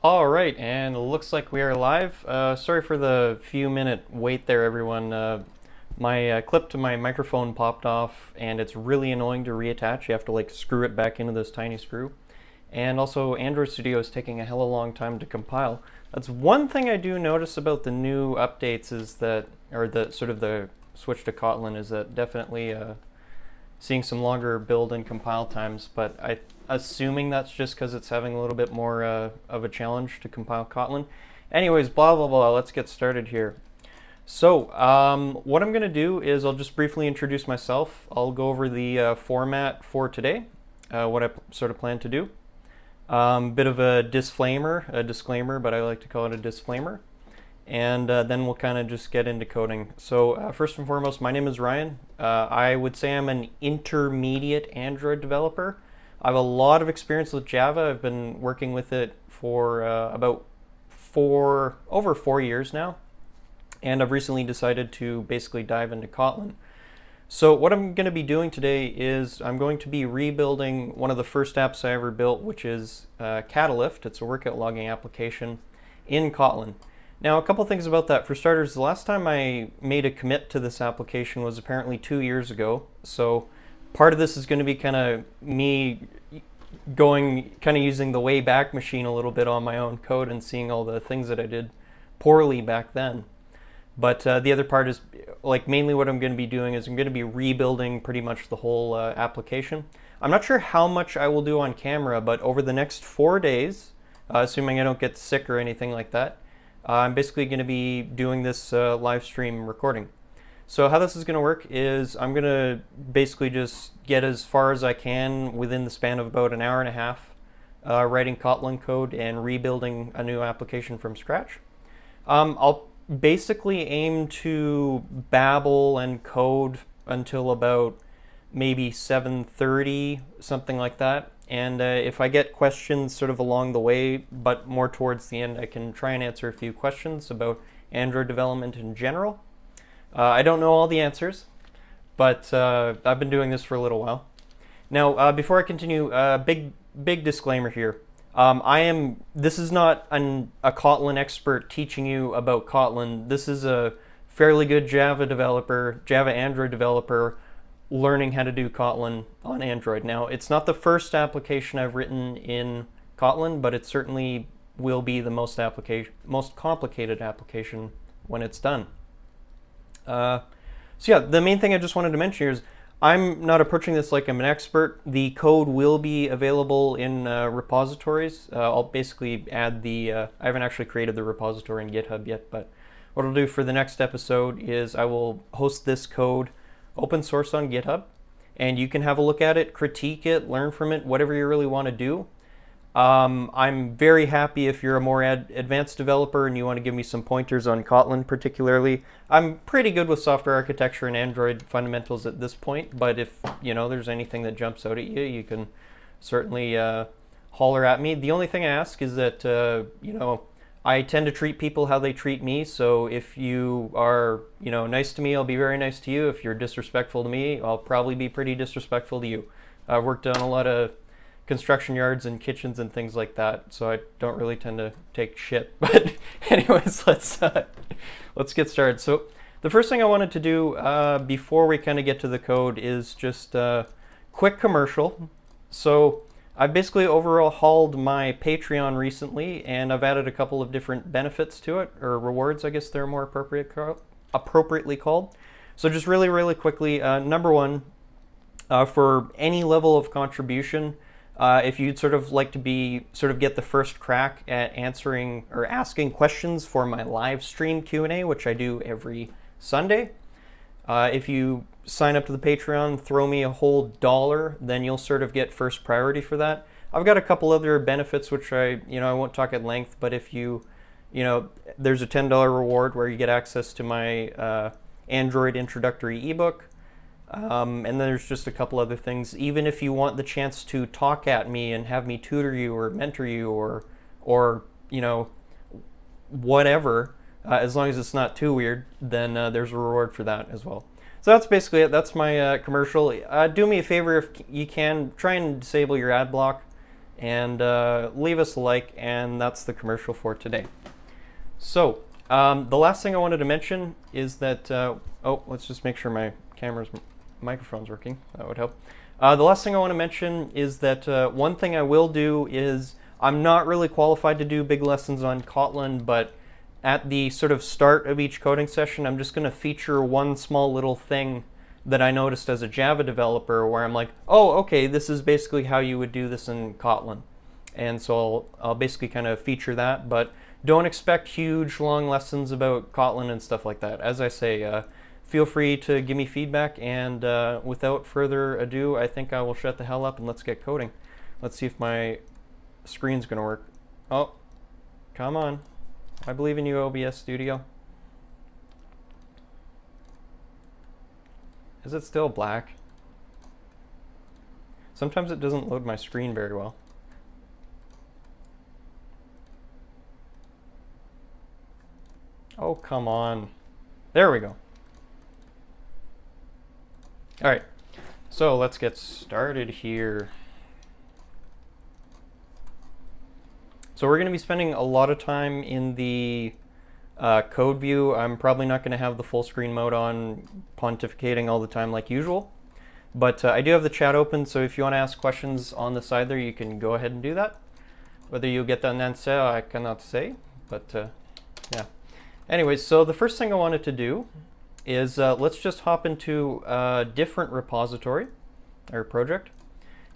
All right, and it looks like we are live. Sorry for the few-minute wait there, everyone. My clip to my microphone popped off, and it's really annoying to reattach. You have to like screw it back into this tiny screw. And also, Android Studio is taking a hella long time to compile. That's one thing I do notice about the new updates is that, or the sort of the switch to Kotlin is that definitely seeing some longer build and compile times, but assuming that's just because it's having a little bit more of a challenge to compile Kotlin. Anyways, blah, blah, blah, let's get started here. So what I'm going to do is I'll just briefly introduce myself. I'll go over the format for today, what I sort of plan to do. Bit of a disclaimer, but I like to call it a disflaimer. And then we'll kind of just get into coding. So first and foremost, my name is Ryan. I would say I'm an intermediate Android developer. I have a lot of experience with Java. I've been working with it for about over 4 years now. And I've recently decided to basically dive into Kotlin. So what I'm going to be doing today is I'm going to be rebuilding one of the first apps I ever built, which is Catalyft. It's a workout logging application in Kotlin. Now, a couple things about that. For starters, the last time I made a commit to this application was apparently 2 years ago. So part of this is going to be kind of me using the Wayback Machine a little bit on my own code and seeing all the things that I did poorly back then. But the other part is, like, mainly what I'm going to be doing is I'm going to be rebuilding pretty much the whole application. I'm not sure how much I will do on camera, but over the next 4 days, assuming I don't get sick or anything like that, I'm basically going to be doing this live stream recording. So how this is going to work is I'm going to basically just get as far as I can within the span of about an hour and a half writing Kotlin code and rebuilding a new application from scratch. I'll basically aim to babble and code until about maybe 7:30, something like that. And if I get questions sort of along the way, but more towards the end, I can try and answer a few questions about Android development in general. I don't know all the answers, but I've been doing this for a little while. Now, before I continue, big disclaimer here. This is not a Kotlin expert teaching you about Kotlin. This is a fairly good Java Android developer learning how to do Kotlin on Android. Now, it's not the first application I've written in Kotlin, but it certainly will be the most complicated application when it's done. So yeah, the main thing I just wanted to mention here is I'm not approaching this like I'm an expert. The code will be available in repositories. I'll basically add I haven't actually created the repository in GitHub yet, but what I'll do for the next episode is I will host this code open source on GitHub, and you can have a look at it, critique it, learn from it, whatever you really want to do. I'm very happy if you're a more advanced developer and you want to give me some pointers on Kotlin particularly. I'm pretty good with software architecture and Android fundamentals at this point, but if there's anything that jumps out at you, you can certainly holler at me. The only thing I ask is that I tend to treat people how they treat me. So if you are nice to me, I'll be very nice to you. If you're disrespectful to me, I'll probably be pretty disrespectful to you. I've worked on a lot of construction yards and kitchens and things like that, so I don't really tend to take shit. But anyways, let's get started. So the first thing I wanted to do before we kind of get to the code is just a quick commercial. So I've basically overhauled my Patreon recently, and I've added a couple of different benefits to it, or rewards, I guess they're more appropriately called. So just really quickly, number one, for any level of contribution, if you'd sort of like to get the first crack at answering or asking questions for my live stream Q&A, which I do every Sunday, if you sign up to the Patreon, throw me a whole $1, then you'll sort of get first priority for that. I've got a couple other benefits which I won't talk at length, but if there's a $10 reward where you get access to my Android introductory ebook. And then there's just a couple other things. Even if you want the chance to talk at me and have me tutor you or mentor you or whatever, as long as it's not too weird, then there's a reward for that as well. So that's basically it. That's my commercial. Do me a favor, if you can, try and disable your ad block. and leave us a like, and that's the commercial for today. So the last thing I wanted to mention is that, oh, let's just make sure my microphone's working. That would help. The last thing I want to mention is that one thing I will do is, I'm not really qualified to do big lessons on Kotlin, but at the sort of start of each coding session, I'm just going to feature one small little thing that I noticed as a Java developer where I'm like, oh, okay, this is basically how you would do this in Kotlin. And so I'll basically kind of feature that, but don't expect huge, long lessons about Kotlin and stuff like that. As I say, feel free to give me feedback, and without further ado, I think I will shut the hell up and let's get coding. Let's see if my screen's gonna work. Oh, come on. I believe in you, OBS Studio. Is it still black? Sometimes it doesn't load my screen very well. Oh, come on. There we go. All right, so let's get started here. So we're going to be spending a lot of time in the code view. I'm probably not going to have the full screen mode on, pontificating all the time like usual. But I do have the chat open, so if you want to ask questions on the side there, you can go ahead and do that. Whether you get an answer, I cannot say, but yeah. Anyways, so the first thing I wanted to do is let's just hop into a different repository or project.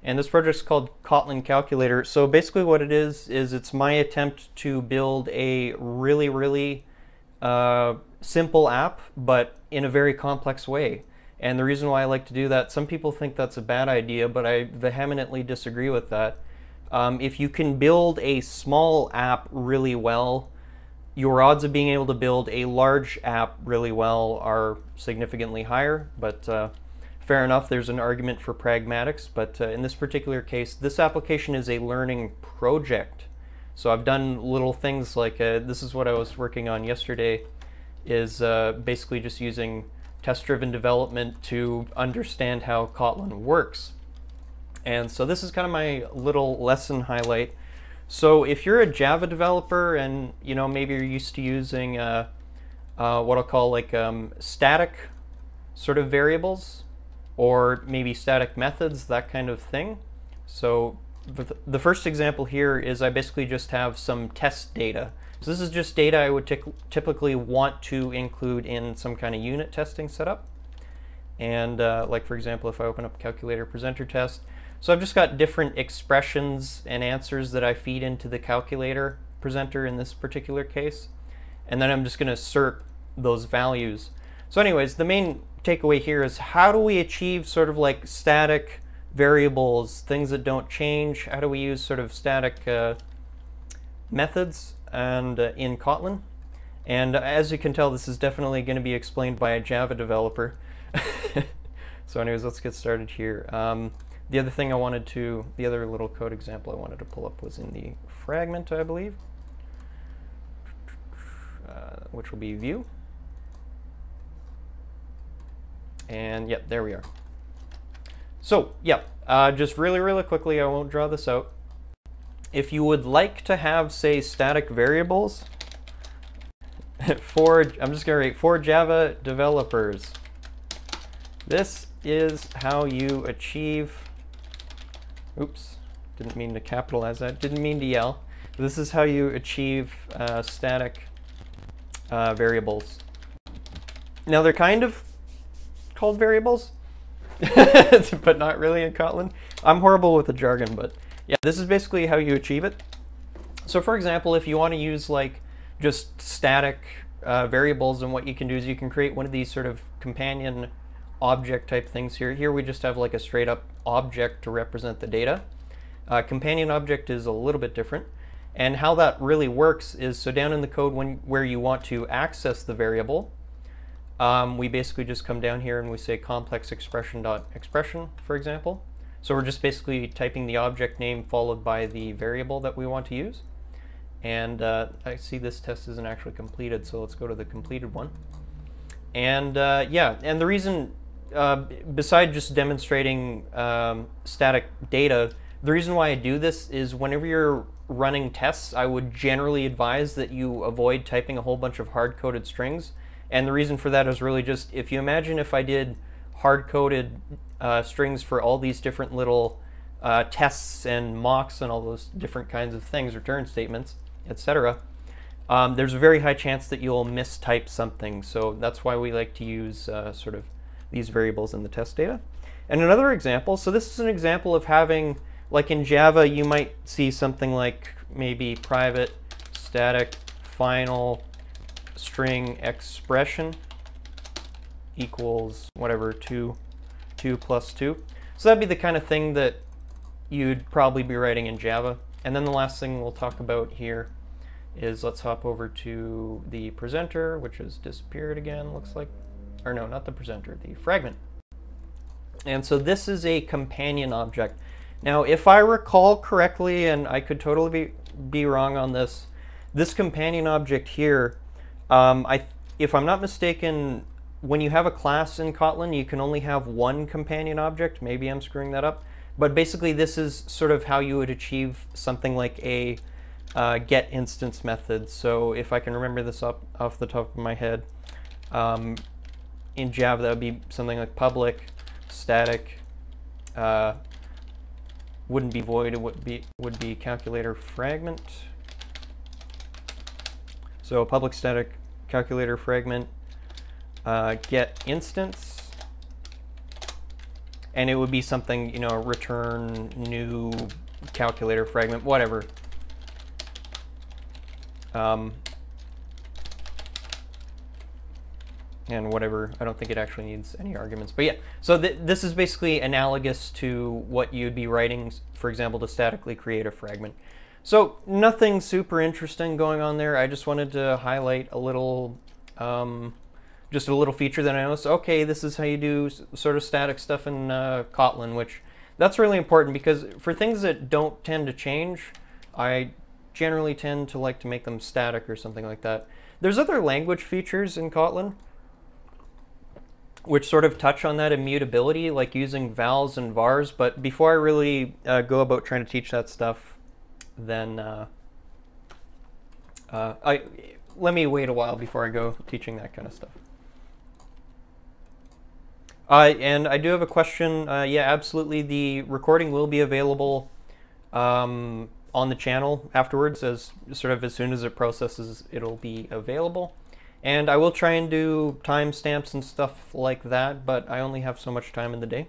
And this project is called Kotlin Calculator. So basically what it is it's my attempt to build a really simple app, but in a very complex way. And the reason why I like to do that, some people think that's a bad idea, but I vehemently disagree with that. If you can build a small app really well, your odds of being able to build a large app really well are significantly higher, but fair enough, there's an argument for pragmatics, but in this particular case, this application is a learning project. So I've done little things like, this is what I was working on yesterday, is basically just using test-driven development to understand how Kotlin works. And so this is kind of my little lesson highlight. So if you're a Java developer and maybe you're used to using what I'll call like static sort of variables, or maybe static methods, that kind of thing. So the first example here is I basically just have some test data. So this is just data I would typically want to include in some kind of unit testing setup. And like for example, if I open up calculator presenter test, so I've just got different expressions and answers that I feed into the calculator presenter in this particular case. And then I'm just going to assert those values. So anyways, the main takeaway here is, how do we achieve sort of like static variables, things that don't change? How do we use sort of static methods and in Kotlin? And as you can tell, this is definitely going to be explained by a Java developer. So anyways, let's get started here. The other thing the other little code example I wanted to pull up was in the fragment, I believe, which will be view. And yep, there we are. So yeah, just really quickly, I won't draw this out. If you would like to have, say, static variables for, I'm just gonna write, for Java developers, this is how you achieve, oops, didn't mean to capitalize that, didn't mean to yell. This is how you achieve static variables. Now they're kind of called variables, but not really in Kotlin. I'm horrible with the jargon, but yeah, this is basically how you achieve it. So for example, if you want to use like just static variables, and what you can do is you can create one of these sort of companion object type things here. Here we just have like a straight up object to represent the data. Companion object is a little bit different. And how that really works is, so down in the code where you want to access the variable, we basically just come down here and we say complex expression.expression, for example. So we're just basically typing the object name followed by the variable that we want to use. And I see this test isn't actually completed, so let's go to the completed one. And yeah, and the reason, besides just demonstrating static data, The reason why I do this is whenever you're running tests, I would generally advise that you avoid typing a whole bunch of hard-coded strings. And the reason for that is really just, if you imagine if I did hard-coded strings for all these different little tests and mocks and all those different kinds of things, return statements, etc., there's a very high chance that you'll mistype something. So that's why we like to use sort of these variables in the test data. And another example, so this is an example of having, like in Java, you might see something like maybe private static final string expression equals whatever, 2 plus 2. So that'd be the kind of thing that you'd probably be writing in Java. And then the last thing we'll talk about here is, let's hop over to the presenter, which has disappeared again, looks like. Or no, not the presenter, the fragment. And so this is a companion object. Now, if I recall correctly, and I could totally be wrong on this, this companion object here, if I'm not mistaken, when you have a class in Kotlin, you can only have one companion object. Maybe I'm screwing that up. But basically, this is sort of how you would achieve something like a get instance method. So if I can remember this off the top of my head, in Java, that would be something like public static, wouldn't be void, it would be calculator fragment. So public static calculator fragment get instance, and it would be something, you know, return new calculator fragment, whatever. And whatever, I don't think it actually needs any arguments. But yeah, so this is basically analogous to what you'd be writing, for example, to statically create a fragment. So nothing super interesting going on there. I just wanted to highlight a little, just a little feature that I noticed. Okay, this is how you do sort of static stuff in Kotlin, which that's really important, because for things that don't tend to change, I generally tend to like to make them static or something like that. There's other language features in Kotlin which sort of touch on that immutability, like using vals and vars. But before I really go about trying to teach that stuff, then let me wait a while before I go teaching that kind of stuff. And I do have a question. Yeah, absolutely. The recording will be available on the channel afterwards, as soon as it processes, it'll be available. And I will try and do timestamps and stuff like that, but I only have so much time in the day.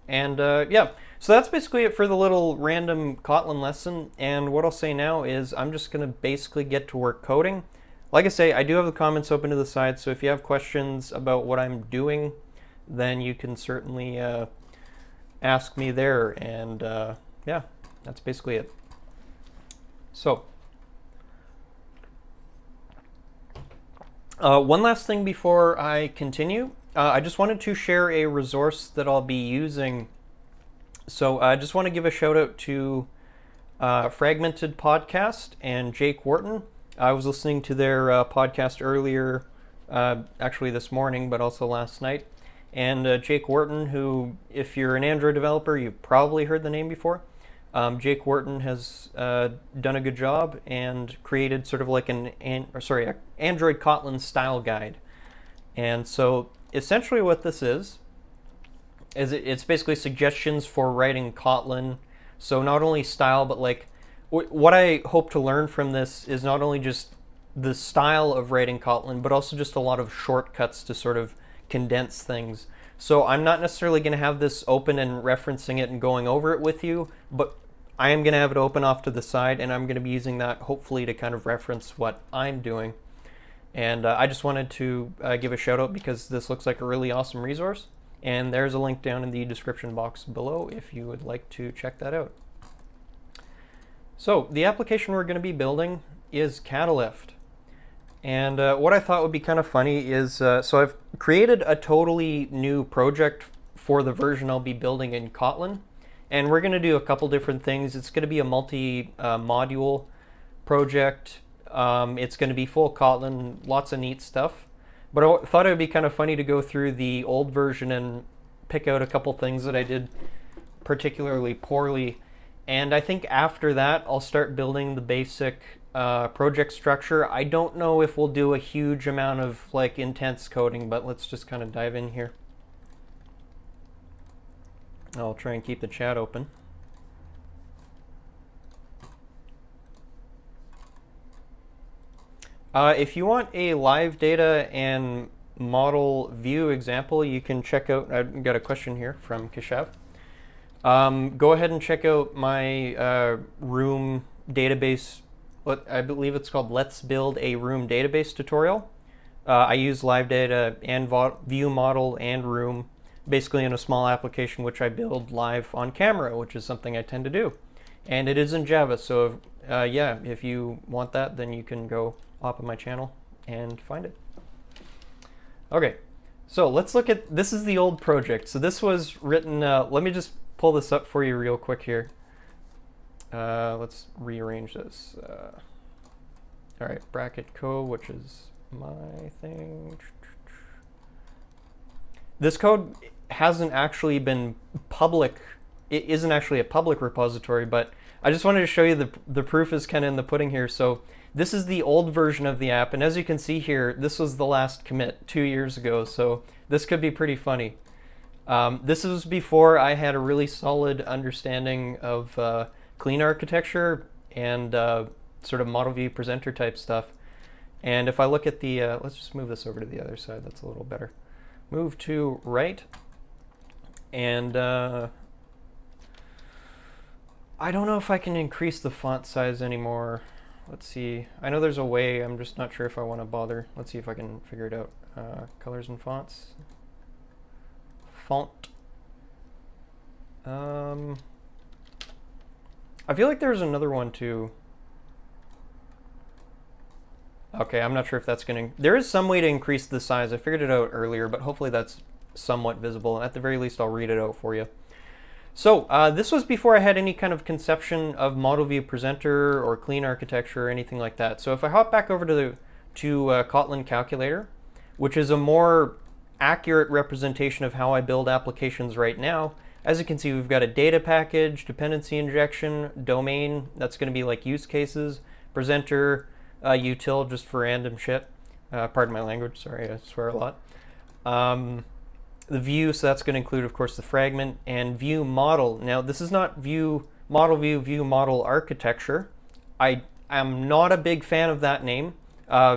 And yeah, so that's basically it for the little random Kotlin lesson. And what I'll say now is I'm just going to basically get to work coding. Like I say, I do have the comments open to the side, so if you have questions about what I'm doing, then you can certainly ask me there. And yeah, that's basically it. So one last thing before I continue, I just wanted to share a resource that I'll be using. So I just want to give a shout out to Fragmented Podcast and Jake Wharton. I was listening to their podcast earlier, actually this morning, but also last night. And Jake Wharton, who, if you're an Android developer, you've probably heard the name before. Jake Wharton has done a good job and created sort of like an Android Kotlin style guide. And so essentially what this is it's basically suggestions for writing Kotlin. So not only style, but like what I hope to learn from this is not only just the style of writing Kotlin, but also just a lot of shortcuts to sort of condense things. So I'm not necessarily going to have this open and referencing it and going over it with you, but I am going to have it open off to the side, and I'm going to be using that hopefully to kind of reference what I'm doing. And I just wanted to give a shout out because this looks like a really awesome resource. And there's a link down in the description box below if you would like to check that out. So the application we're going to be building is Catalyft. And what I thought would be kind of funny is, so I've created a totally new project for the version I'll be building in Kotlin. And we're going to do a couple different things. It's going to be a multi-module project. It's going to be full Kotlin, lots of neat stuff. But I thought it would be kind of funny to go through the old version and pick out a couple things that I did particularly poorly And I think after that, I'll start building the basic project structure. I don't know if we'll do a huge amount of like intense coding, but let's just kind of dive in here. I'll try and keep the chat open. If you want a live data and model view example, you can check out, I've got a question here from Keshav. Go ahead and check out my room database. I believe it's called Let's Build a Room Database tutorial. I use live data and ViewModel and room basically in a small application which I build live on camera, which is something I tend to do. And it is in Java, so yeah, if you want that, then you can go hop on my channel and find it. Okay, so let's look at, this is the old project. So this was written, let me just pull this up for you real quick here. Let's rearrange this. All right, bracket co, which is my thing. This code hasn't actually been public. It isn't actually a public repository, but I just wanted to show you the proof is kind of in the pudding here. So this is the old version of the app, and as you can see here, this was the last commit 2 years ago, so this could be pretty funny. This was before I had a really solid understanding of clean architecture and sort of model view presenter type stuff. And if I look at the, let's just move this over to the other side, that's a little better. Move to right, and I don't know if I can increase the font size anymore. Let's see. I know there's a way. I'm just not sure if I want to bother. Let's see if I can figure it out. Colors and fonts. Font. I feel like there's another one too. Okay, I'm not sure if that's going to... There is some way to increase the size. I figured it out earlier, but hopefully that's somewhat visible. At the very least, I'll read it out for you. So this was before I had any kind of conception of model view presenter or clean architecture or anything like that. So if I hop back over to Kotlin Calculator, which is a more accurate representation of how I build applications right now, as you can see, we've got a data package, dependency injection, domain, that's going to be like use cases, presenter, util just for random shit. Pardon my language, sorry, I swear a lot. The view, so that's going to include, of course, the fragment, and view model. Now, this is not view model architecture. I am not a big fan of that name.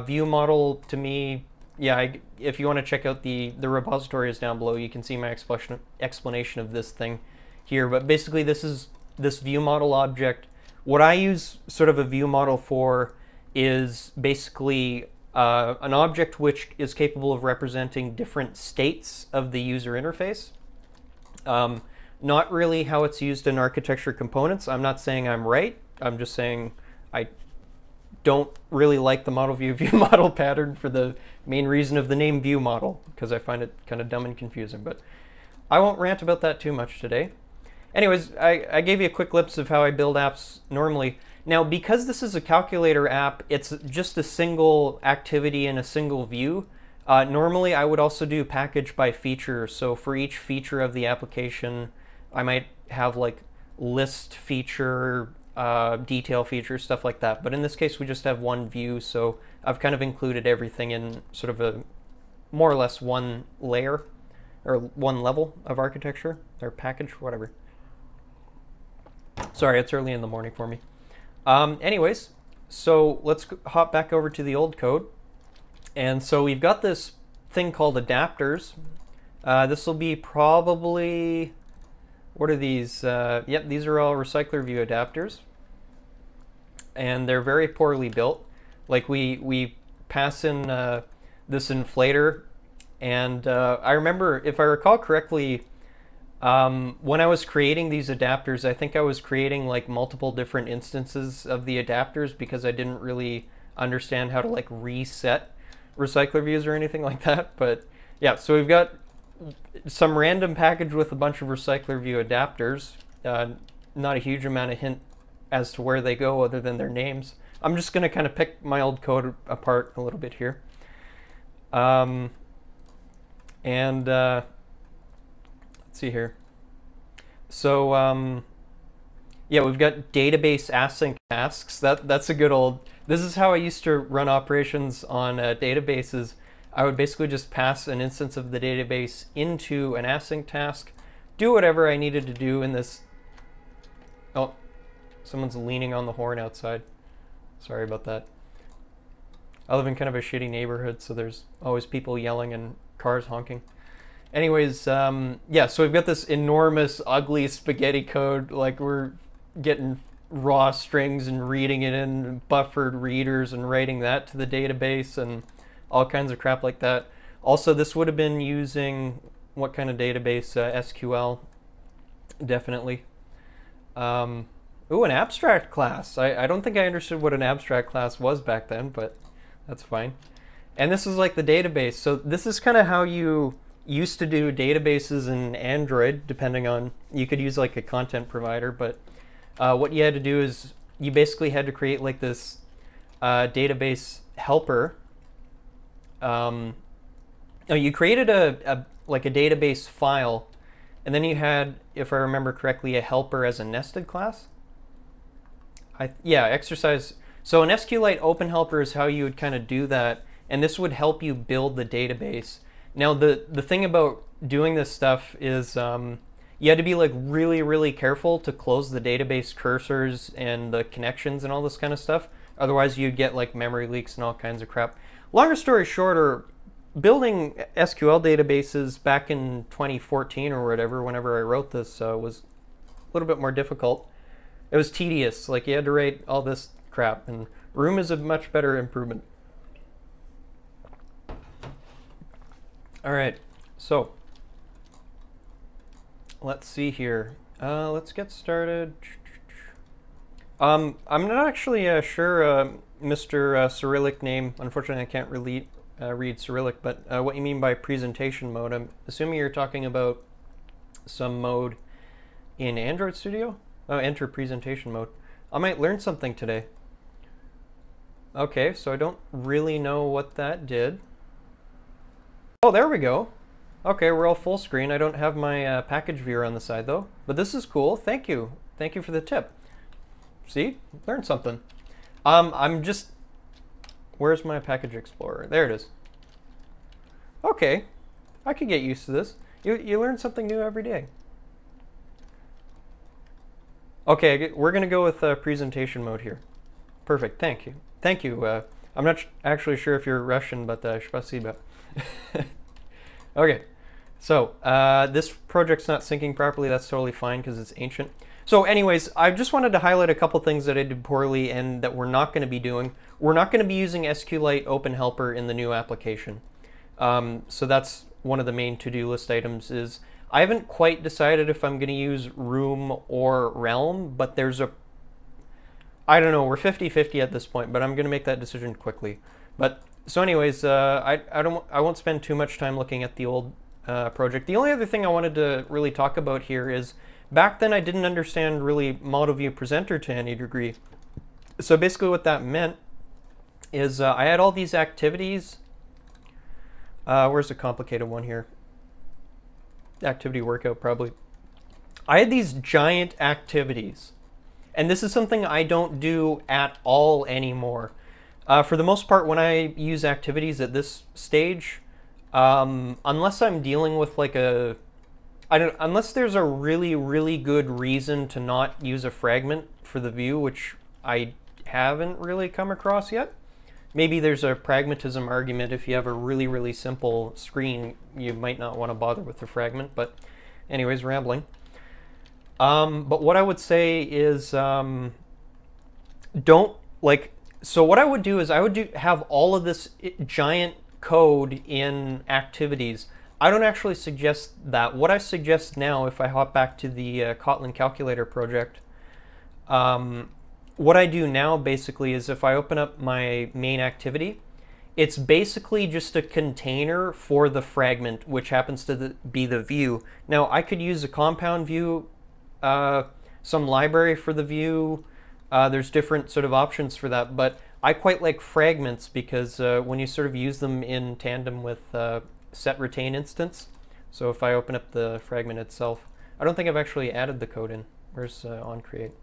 View model, to me, yeah, if you want to check out the repository is down below. You can see my explanation of this thing here. But basically, this is this view model object. What I use sort of a view model for is basically an object which is capable of representing different states of the user interface. Not really how it's used in architecture components. I'm not saying I'm right. I'm just saying I don't really like the model view model pattern for the main reason of the name view model, because I find it kind of dumb and confusing. But I won't rant about that too much today. Anyways, I gave you a quick glimpse of how I build apps normally. Now, because this is a calculator app, it's just a single activity in a single view. Normally, I would also do package by feature. So for each feature of the application, I might have like list feature, detail feature, stuff like that. But in this case, we just have one view. So I've kind of included everything in sort of a more or less one layer or one level of architecture or package, whatever. Sorry, it's early in the morning for me. Anyways, so let's hop back over to the old code. And so we've got this thing called adapters. This will be probably, what are these? Yep, these are all recycler view adapters. And they're very poorly built. Like we pass in this inflator. And I remember, if I recall correctly, when I was creating these adapters, I think I was creating like multiple different instances of the adapters because I didn't really understand how to like reset recycler views or anything like that. But yeah, so we've got some random package with a bunch of recycler view adapters. Not a huge amount of hint as to where they go other than their names. I'm just going to kind of pick my old code apart a little bit here. Let's see here. So Yeah, we've got database async tasks. That's a good old. This is how I used to run operations on databases. I would basically just pass an instance of the database into an async task, do whatever I needed to do in this. Oh, someone's leaning on the horn outside. Sorry about that. I live in kind of a shitty neighborhood, so there's always people yelling and cars honking. Anyways, yeah, so we've got this enormous, ugly spaghetti code. Like, we're getting raw strings and reading it in buffered readers and writing that to the database and all kinds of crap like that. Also, this would have been using what kind of database? SQL, definitely. Ooh, an abstract class. I don't think I understood what an abstract class was back then, but that's fine. And this is like the database. So this is kind of how you used to do databases in Android, depending on, you could use like a content provider, but what you had to do is you basically had to create like this database helper. You created like a database file, and then you had, if I remember correctly, a helper as a nested class. Yeah, exercise. So an SQLiteOpenHelper is how you would kind of do that, and this would help you build the database. Now, the thing about doing this stuff is you had to be like really, really careful to close the database cursors and the connections and all this kind of stuff. Otherwise, you'd get like memory leaks and all kinds of crap. Longer story shorter, building SQL databases back in 2014 or whatever, whenever I wrote this, was a little bit more difficult. It was tedious. Like, you had to write all this crap, and Room is a much better improvement. All right, so let's see here. Let's get started. I'm not actually sure Mr. Cyrillic name. Unfortunately, I can't really read Cyrillic, but what you mean by presentation mode. I'm assuming you're talking about some mode in Android Studio? Oh, enter presentation mode. I might learn something today. Okay, so I don't really know what that did. Oh, there we go. Okay, we're all full screen. I don't have my package viewer on the side though, but this is cool. Thank you. Thank you for the tip. See, learned something. I'm just, where's my package explorer? There it is. Okay, I could get used to this. You learn something new every day. Okay, we're gonna go with presentation mode here. Perfect, thank you. Thank you. I'm not actually sure if you're Russian, but spasibo. Okay, so this project's not syncing properly. That's totally fine because it's ancient. So anyways, I just wanted to highlight a couple things that I did poorly and that we're not going to be doing. We're not going to be using SQLiteOpenHelper in the new application. So that's one of the main to-do list items. Is I haven't quite decided if I'm going to use Room or Realm, but there's a, I don't know, we're 50-50 at this point, but I'm going to make that decision quickly. But so anyways, I won't spend too much time looking at the old project. The only other thing I wanted to really talk about here is back then I didn't understand really model view presenter to any degree. So basically what that meant is I had all these activities. Where's the complicated one here? Activity workout, probably. I had these giant activities, and this is something I don't do at all anymore. For the most part, when I use activities at this stage, unless I'm dealing with like unless there's a really, really good reason to not use a fragment for the view, which I haven't really come across yet. Maybe there's a pragmatism argument. If you have a really, really simple screen, you might not want to bother with the fragment, but anyways, rambling. But what I would say is don't, like, so what I would do is I would have all of this giant code in activities. I don't actually suggest that. What I suggest now, if I hop back to the Kotlin calculator project, what I do now basically is if I open up my main activity, it's basically just a container for the fragment, which happens to be the view. Now, I could use a compound view, some library for the view. There's different sort of options for that, but I quite like fragments because when you sort of use them in tandem with set.retainInstance, so if I open up the fragment itself, I don't think I've actually added the code in. Where's onCreate?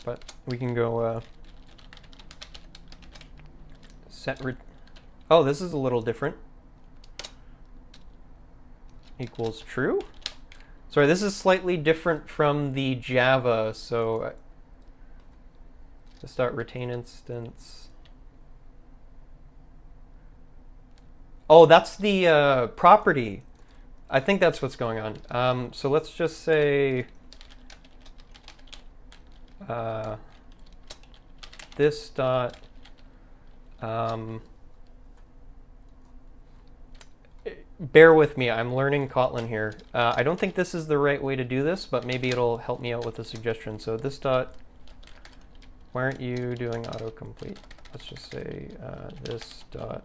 but we can go oh, this is a little different. Equals true. Sorry, this is slightly different from the Java, so this.retainInstance. Oh, that's the property. I think that's what's going on. So let's just say this dot bear with me, I'm learning Kotlin here. I don't think this is the right way to do this, but maybe it'll help me out with a suggestion. So this dot, why aren't you doing autocomplete? Let's just say this dot.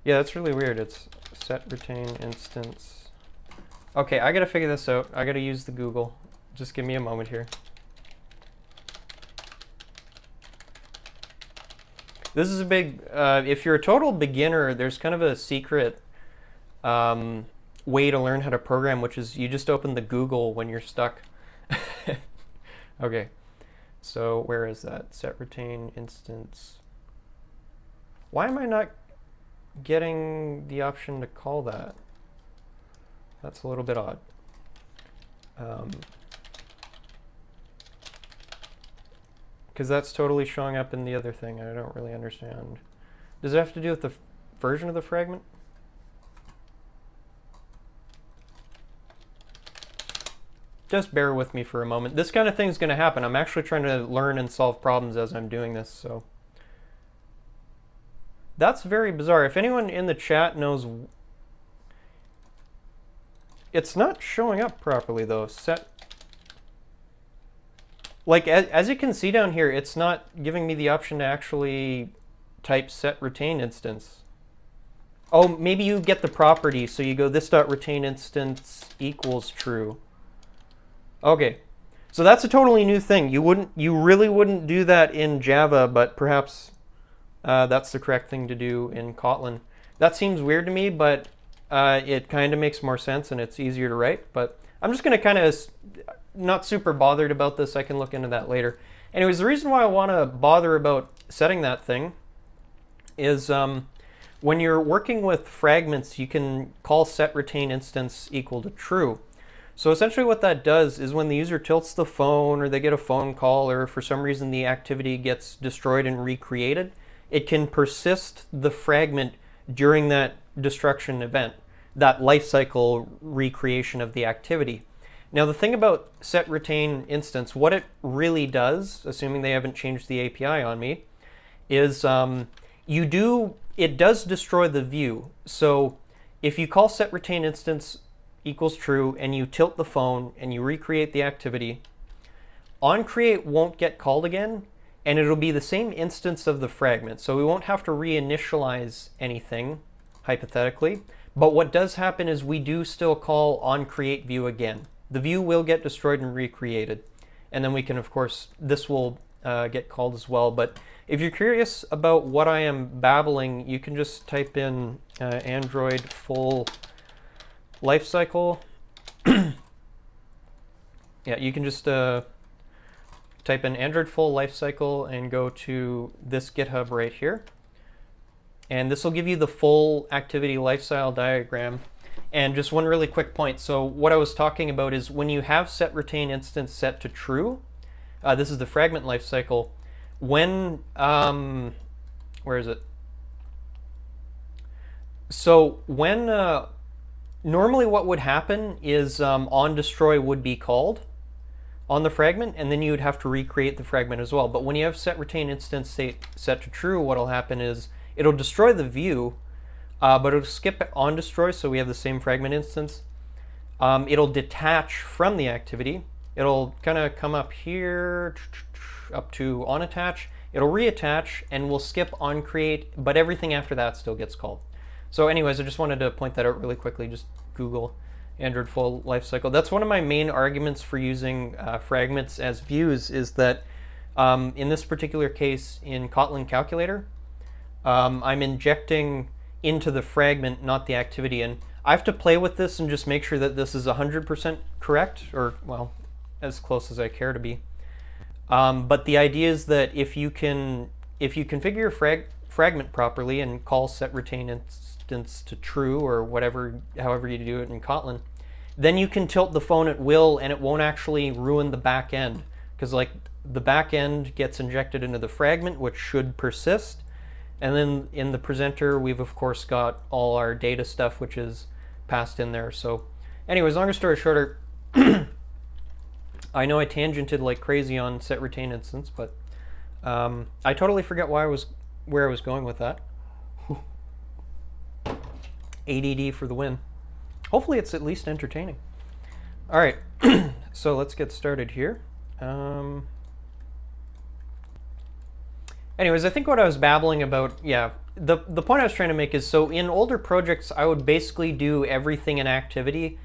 Yeah, that's really weird. It's set.retainInstance. Okay, I gotta figure this out. I gotta use the Google. Just give me a moment here. This is a big, if you're a total beginner, there's kind of a secret way to learn how to program, which is you just open the Google when you're stuck. Okay, so where is that? Set.retainInstance. Why am I not getting the option to call that? That's a little bit odd. Because that's totally showing up in the other thing. I don't really understand. Does it have to do with the version of the fragment? Just bear with me for a moment. This kind of thing is going to happen. I'm actually trying to learn and solve problems as I'm doing this, so. That's very bizarre. If anyone in the chat knows, it's not showing up properly though. Set, like as you can see down here, it's not giving me the option to actually type set.retainInstance. Oh, maybe you get the property, so you go this.retainInstance equals true. Okay, so that's a totally new thing. You really wouldn't do that in Java, but perhaps that's the correct thing to do in Kotlin. That seems weird to me, but it kind of makes more sense and it's easier to write. But I'm just going to kind of not super bothered about this. I can look into that later. Anyways, the reason why I want to bother about setting that thing is when you're working with fragments, you can call set.retainInstance equal to true. So essentially what that does is when the user tilts the phone or they get a phone call or for some reason the activity gets destroyed and recreated, it can persist the fragment during that destruction event, that lifecycle recreation of the activity. Now the thing about set.retainInstance, what it really does, assuming they haven't changed the API on me, is it does destroy the view. So if you call set.retainInstance equals true and you tilt the phone and you recreate the activity, onCreate won't get called again, and it'll be the same instance of the fragment. So we won't have to reinitialize anything, hypothetically. But what does happen is we do still call onCreateView again. The view will get destroyed and recreated. And then we can, of course, this will get called as well. But if you're curious about what I am babbling, you can just type in Android full lifecycle. Yeah, you can just type in Android full lifecycle and go to this GitHub right here. And this will give you the full activity lifestyle diagram. And just one really quick point. So what I was talking about is when you have set.retainInstance set to true, this is the fragment lifecycle. When, where is it? So when, normally what would happen is onDestroy would be called on the fragment, and then you would have to recreate the fragment as well. But when you have set.retainInstance set to true, what will happen is it'll destroy the view, but it'll skip onDestroy, so we have the same fragment instance. It'll detach from the activity. It'll kind of come up here, up to onAttach. It'll reattach, and we'll skip onCreate, but everything after that still gets called. So anyways, I just wanted to point that out really quickly. Just Google Android full lifecycle. That's one of my main arguments for using fragments as views, is that in this particular case in Kotlin Calculator, I'm injecting into the fragment, not the activity. And I have to play with this and just make sure that this is 100% correct, or, well, as close as I care to be. But the idea is that if you configure your fragment properly and call set.retainInstance to true, or whatever, however you do it in Kotlin, then you can tilt the phone at will and it won't actually ruin the back end. Because like the back end gets injected into the fragment, which should persist. And then in the presenter, we've of course got all our data stuff, which is passed in there. So anyways, longer story shorter, I know I tangented like crazy on set.retainInstance, but I totally forget where I was going with that. ADD for the win. Hopefully it's at least entertaining. All right, so let's get started here. Anyways, I think what I was babbling about, yeah, the point I was trying to make is, so in older projects, I would basically do everything in activity,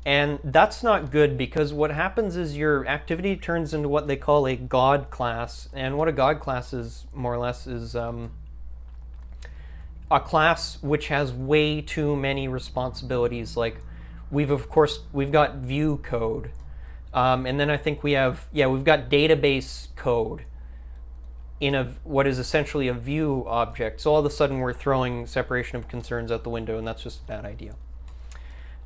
and that's not good, because what happens is your activity turns into what they call a God class, and what a God class is, more or less, is a class which has way too many responsibilities. Like we've got view code, and then I think we've got database code in what is essentially a view object. So all of a sudden we're throwing separation of concerns out the window, and that's just a bad idea.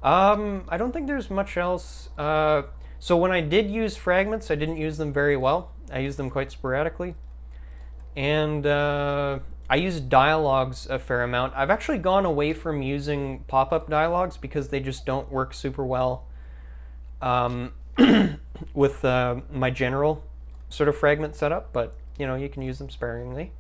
I don't think there's much else. So when I did use fragments, I didn't use them very well. I used them quite sporadically. And I used dialogues a fair amount. I've actually gone away from using pop-up dialogues because they just don't work super well with my general sort of fragment setup, but you know, you can use them sparingly.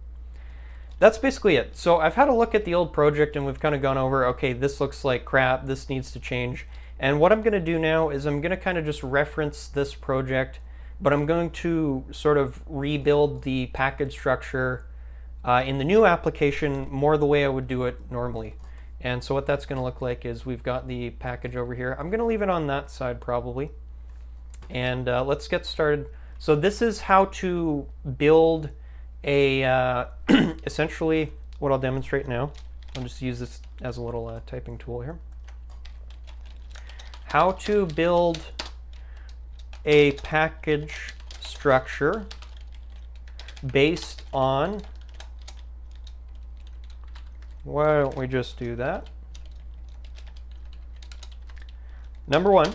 That's basically it. So I've had a look at the old project and we've kind of gone over, okay, this looks like crap, this needs to change. And what I'm going to do now is I'm going to kind of just reference this project, but I'm going to sort of rebuild the package structure in the new application more the way I would do it normally. And so what that's going to look like is we've got the package over here. I'm going to leave it on that side probably. And let's get started. So this is how to build a, essentially what I'll demonstrate now. I'll just use this as a little typing tool here. How to build a package structure based on, why don't we just do that? Number one,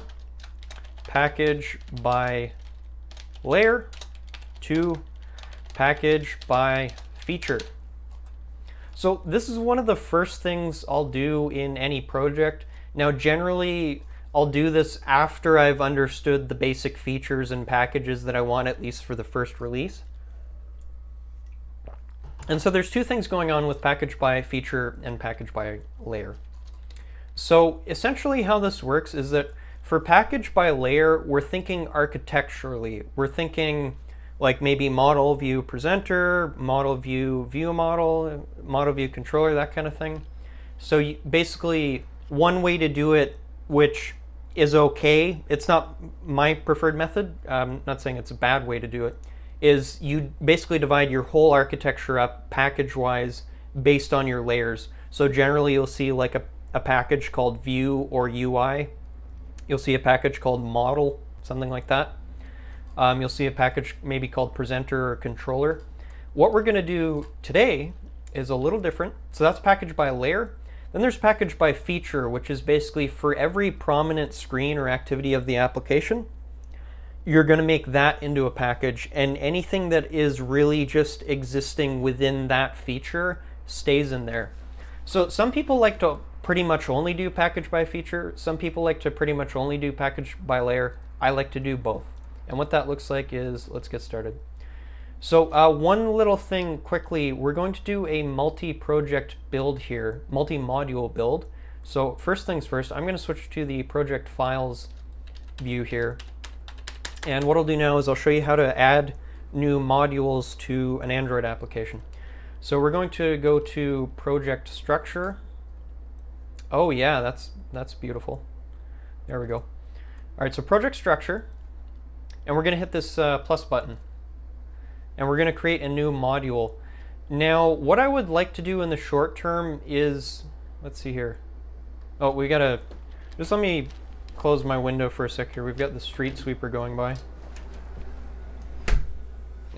package by layer. 2, package by feature. So this is one of the first things I'll do in any project. Now generally I'll do this after I've understood the basic features and packages that I want, at least for the first release. And so there's two things going on with package by feature and package by layer. So essentially how this works is that for package by layer, we're thinking architecturally. We're thinking like maybe model view presenter, model view ViewModel, model view controller, that kind of thing. So basically one way to do it, which is okay, it's not my preferred method, I'm not saying it's a bad way to do it, is you basically divide your whole architecture up package-wise based on your layers. So generally you'll see like a package called view or UI. You'll see a package called model, something like that. You'll see a package maybe called presenter or controller. What we're going to do today is a little different. So that's package by layer. Then there's package by feature, which is basically for every prominent screen or activity of the application, you're going to make that into a package, and anything that is really just existing within that feature stays in there. So some people like to pretty much only do package by feature. Some people like to pretty much only do package by layer. I like to do both. And what that looks like is, let's get started. So one little thing quickly, we're going to do a multi-project build here, multi-module build. So first things first, I'm going to switch to the project files view here. And what I'll do now is I'll show you how to add new modules to an Android application. So we're going to go to project structure. Oh yeah, that's beautiful. There we go. All right, so project structure, and we're going to hit this plus button, and we're going to create a new module. Now, what I would like to do in the short term is, let's see here. Oh, we gotta Just let me close my window for a sec here. We've got the street sweeper going by.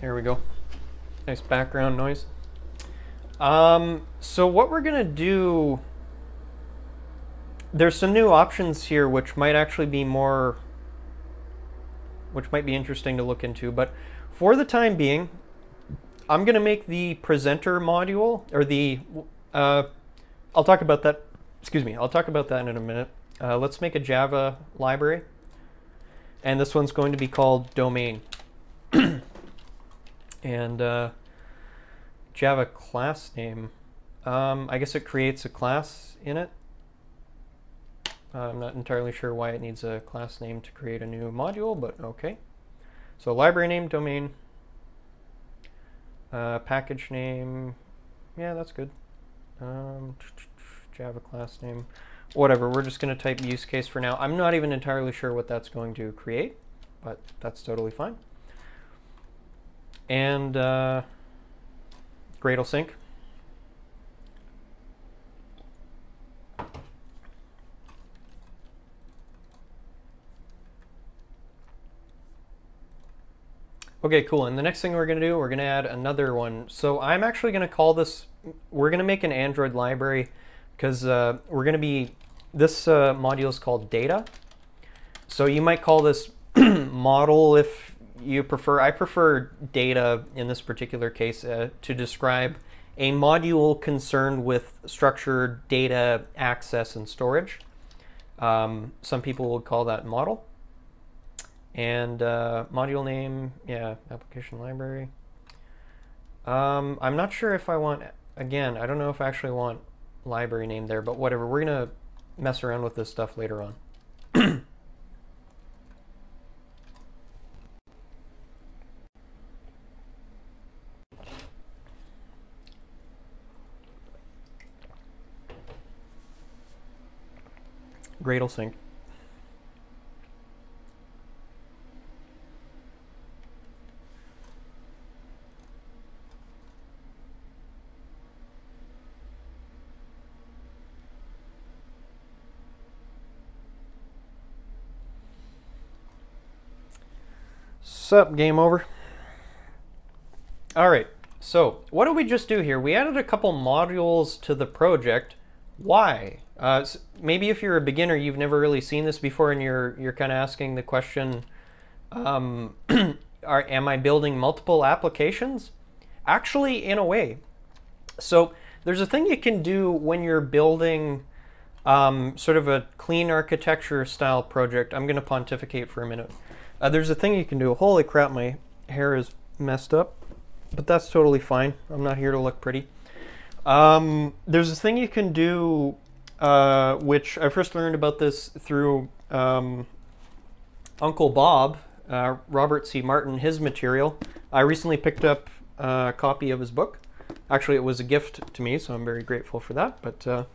There we go. Nice background noise. So what we're gonna do, there's some new options here which might actually be which might be interesting to look into, but for the time being, I'm gonna make the presenter module, or the, I'll talk about that, excuse me, I'll talk about that in a minute. Let's make a Java library, and this one's going to be called domain. And Java class name, I guess it creates a class in it. I'm not entirely sure why it needs a class name to create a new module, but okay. So library name, domain, package name, yeah, that's good. Java class name, whatever. We're just going to type use case for now. I'm not even entirely sure what that's going to create, but that's totally fine. And Gradle Sync. Okay, cool. And the next thing we're going to do, we're going to add another one. So I'm actually going to call this, we're going to make an Android library because we're going to be, this module is called data. So you might call this model if you prefer. I prefer data in this particular case to describe a module concerned with structured data access and storage. Some people would call that model. And module name, yeah, application library. I'm not sure if I want, again, I don't know if I actually want library name there, but whatever. We're going to mess around with this stuff later on. Gradle Sync. Sup, game over. All right, so what did we just do here? We added a couple modules to the project. Why? Maybe if you're a beginner, you've never really seen this before, and you're kind of asking the question, am I building multiple applications? Actually, in a way. So there's a thing you can do when you're building sort of a clean architecture style project. I'm going to pontificate for a minute. There's a thing you can do. Holy crap, my hair is messed up, but that's totally fine. I'm not here to look pretty. There's a thing you can do, which I first learned about this through Uncle Bob, Robert C. Martin, his material. I recently picked up a copy of his book. Actually, it was a gift to me, so I'm very grateful for that. But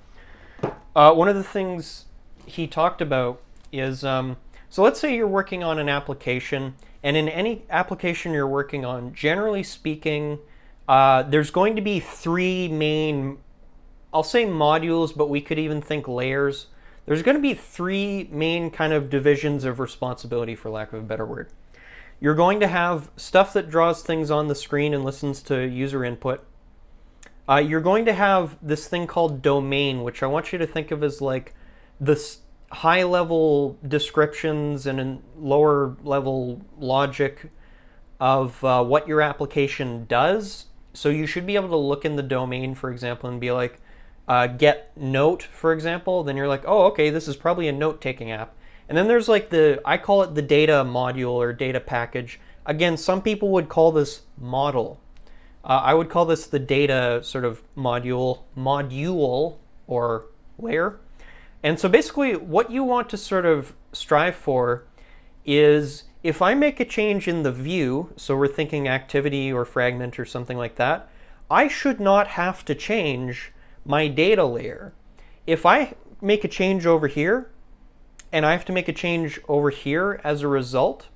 one of the things he talked about is, so let's say you're working on an application, and in any application you're working on, generally speaking, there's going to be three main, I'll say modules, but we could even think layers. There's going to be three main kind of divisions of responsibility, for lack of a better word. You're going to have stuff that draws things on the screen and listens to user input. You're going to have this thing called domain, which I want you to think of as like this high-level descriptions and lower-level logic of what your application does. So you should be able to look in the domain, for example, and be like, get note, for example. Then you're like, oh, okay, this is probably a note-taking app. And then there's like I call it the data module or data package. Again, some people would call this model. I would call this the data sort of module or layer. And so basically what you want to sort of strive for is if I make a change in the view, so we're thinking activity or fragment or something like that, I should not have to change my data layer. If I make a change over here and I have to make a change over here as a result,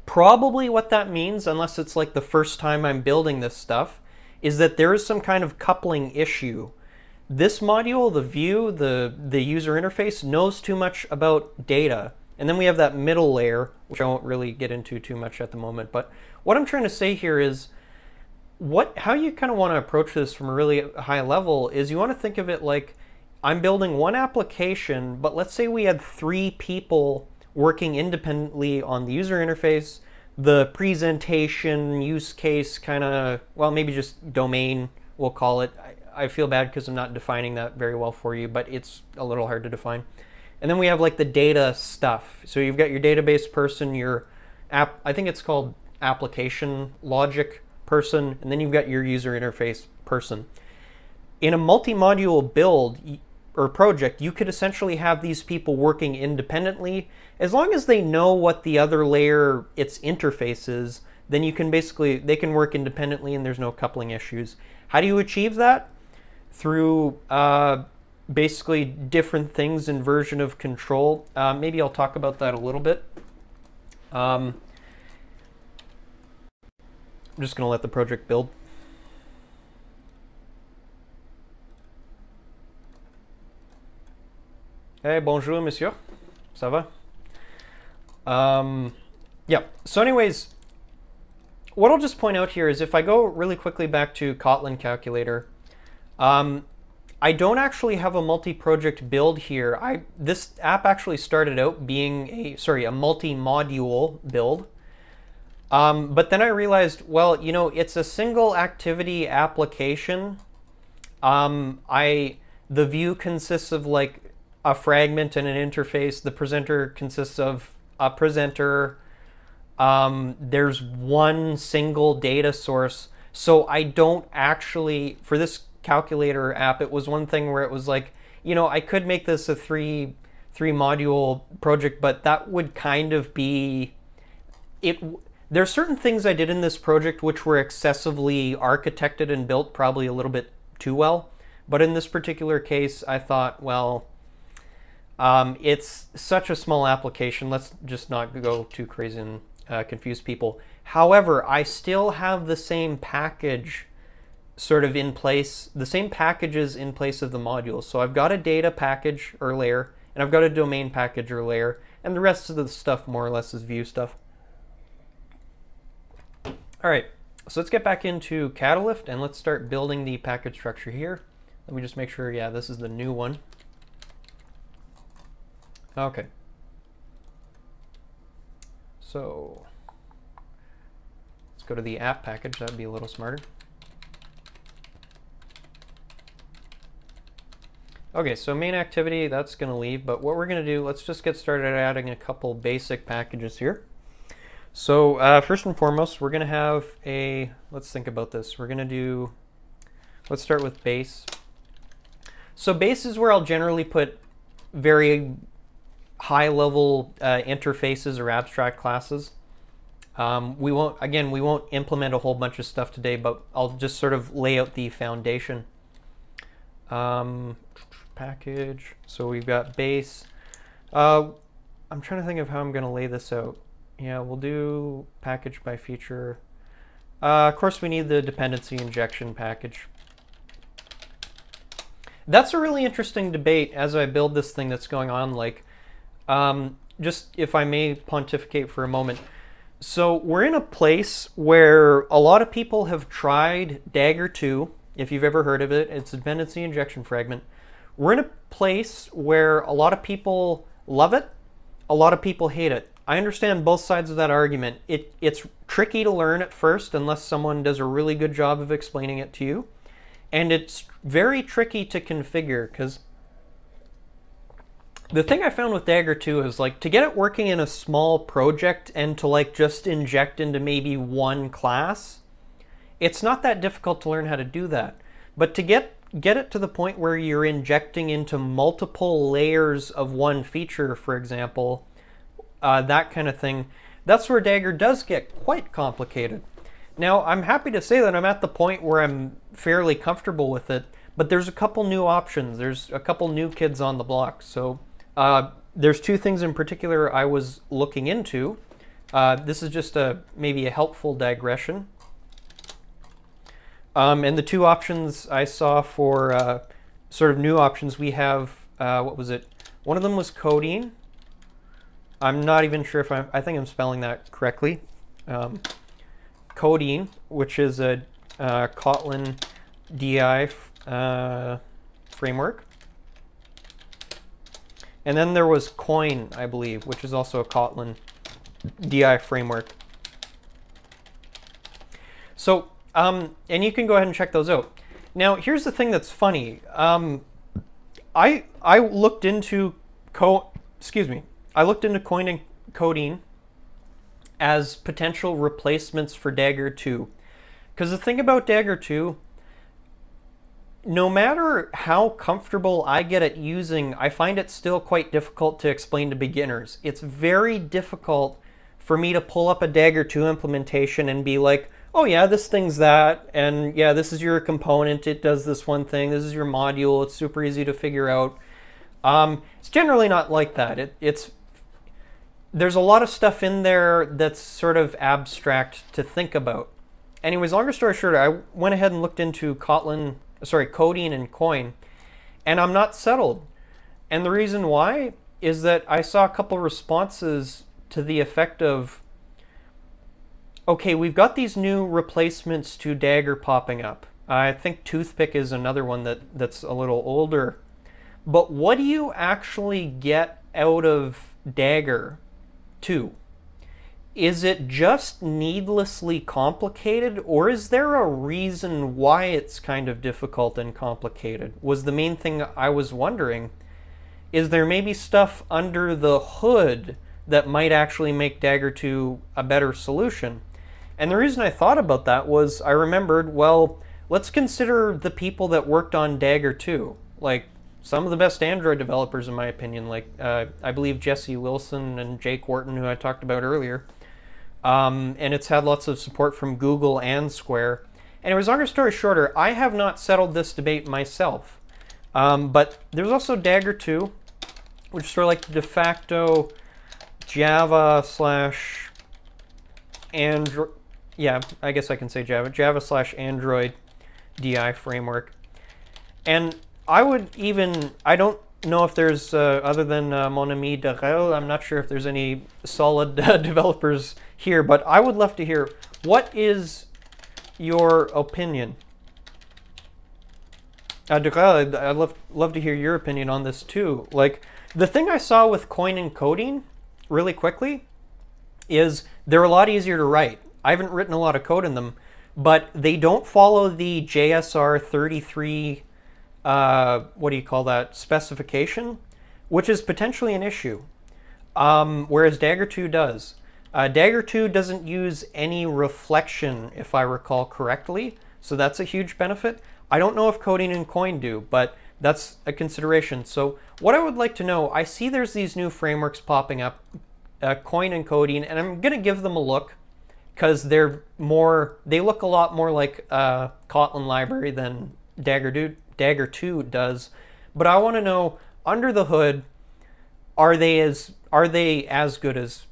probably what that means, unless it's like the first time I'm building this stuff, is that there is some kind of coupling issue this module, the view, the user interface, knows too much about data. And then we have that middle layer, which I won't really get into too much at the moment. But what I'm trying to say here is how you kind of want to approach this from a really high level is you want to think of it like I'm building one application, but let's say we had 3 people working independently on the user interface, the presentation, use case, kind of, well, maybe just domain, we'll call it. I feel bad because I'm not defining that very well for you, but it's a little hard to define. And then we have like the data stuff. So you've got your database person, your app, I think it's called application logic person, and then you've got your user interface person. In a multi-module build or project, you could essentially have these people working independently. As long as they know what the other layer, its interface is, then you can basically, they can work independently and there's no coupling issues. How do you achieve that? Through basically different things in version of control. Maybe I'll talk about that a little bit. I'm just going to let the project build. Hey, bonjour, monsieur. Ça va? Yeah, so anyways, what I'll just point out here is if I go really quickly back to Kotlin calculator, I don't actually have a multi-project build here. This app actually started out being a multi-module build. But then I realized, well, you know, it's a single activity application. The view consists of like a fragment and an interface. The presenter consists of a presenter. There's one single data source. So I don't actually, for this calculator app, it was one thing where it was like, you know, I could make this a three module project, but that would kind of be it. There's certain things I did in this project which were excessively architected and built probably a little bit too well. But in this particular case, I thought, well, it's such a small application. Let's just not go too crazy and confuse people. However, I still have the same package sort of in place, the same packages in place of the modules. So I've got a data package or layer, and I've got a domain package or layer, and the rest of the stuff more or less is view stuff. All right, so let's get back into Catalyft and let's start building the package structure here. Let me just make sure, yeah, this is the new one. Okay. So let's go to the app package. That'd be a little smarter. Okay, so main activity, that's going to leave, but what we're going to do, let's just get started adding a couple basic packages here. So first and foremost, we're going to have let's think about this. We're going to do, let's start with base. So base is where I'll generally put very high level interfaces or abstract classes. We won't implement a whole bunch of stuff today, but I'll just sort of lay out the foundation. Package, so we've got base. I'm trying to think of how I'm going to lay this out. Yeah, we'll do package by feature. Of course, we need the dependency injection package. That's a really interesting debate as I build this thing that's going on. Like, just if I may pontificate for a moment. So we're in a place where a lot of people have tried Dagger 2, if you've ever heard of it. It's a dependency injection fragment. We're in a place where a lot of people love it, a lot of people hate it. I understand both sides of that argument. It's tricky to learn at first unless someone does a really good job of explaining it to you. And it's very tricky to configure because the thing I found with Dagger 2 is like to get it working in a small project and to like just inject into maybe one class, it's not that difficult to learn how to do that. But to get it to the point where you're injecting into multiple layers of one feature, for example, that kind of thing, that's where Dagger does get quite complicated. Now, I'm happy to say that I'm at the point where I'm fairly comfortable with it, but there's a couple new options. There's a couple new kids on the block. So there's two things in particular I was looking into. This is just maybe a helpful digression. And the two options I saw for sort of new options, we have, what was it? One of them was Kodein. I'm not even sure if I think I'm spelling that correctly. Kodein, which is a Kotlin DI framework. And then there was Koin, I believe, which is also a Kotlin DI framework. So, and you can go ahead and check those out. Now, here's the thing that's funny. I looked into Koin and Kodein as potential replacements for Dagger 2. Because the thing about Dagger 2, no matter how comfortable I get at using, I find it still quite difficult to explain to beginners. It's very difficult for me to pull up a Dagger 2 implementation and be like, oh yeah, this thing's that, and yeah, this is your component, it does this one thing, this is your module, it's super easy to figure out. It's generally not like that. There's a lot of stuff in there that's sort of abstract to think about. Anyways, longer story short, I went ahead and looked into Kodein and Koin, and I'm not settled. And the reason why is that I saw a couple responses to the effect of, okay, we've got these new replacements to Dagger popping up. I think Toothpick is another one that's a little older. But what do you actually get out of Dagger 2? Is it just needlessly complicated, or is there a reason why it's kind of difficult and complicated? Was the main thing I was wondering. Is there maybe stuff under the hood that might actually make Dagger 2 a better solution? And the reason I thought about that was I remembered, well, let's consider the people that worked on Dagger 2. Like, some of the best Android developers, in my opinion, like I believe Jesse Wilson and Jake Wharton, who I talked about earlier. And it's had lots of support from Google and Square. Anyways, longer story shorter, I have not settled this debate myself. But there's also Dagger 2, which is sort of like the de facto Java/Android, yeah, I guess I can say Java/Android DI framework. And I don't know if there's, other than mon ami Dagger, I'm not sure if there's any solid developers here, but I would love to hear, what is your opinion? Dagger, I'd love to hear your opinion on this too. Like, the thing I saw with Koin and Kodein, really quickly, is they're a lot easier to write. I haven't written a lot of code in them, but they don't follow the JSR 33 specification, which is potentially an issue, whereas Dagger 2 does. Dagger 2 doesn't use any reflection, if I recall correctly, so that's a huge benefit. I don't know if Kodein and Koin do, but that's a consideration. So what I would like to know, I see there's these new frameworks popping up, Koin and Kodein, and I'm going to give them a look, because they look a lot more like a Kotlin library than Dagger 2 does. But I want to know, under the hood, are they as good as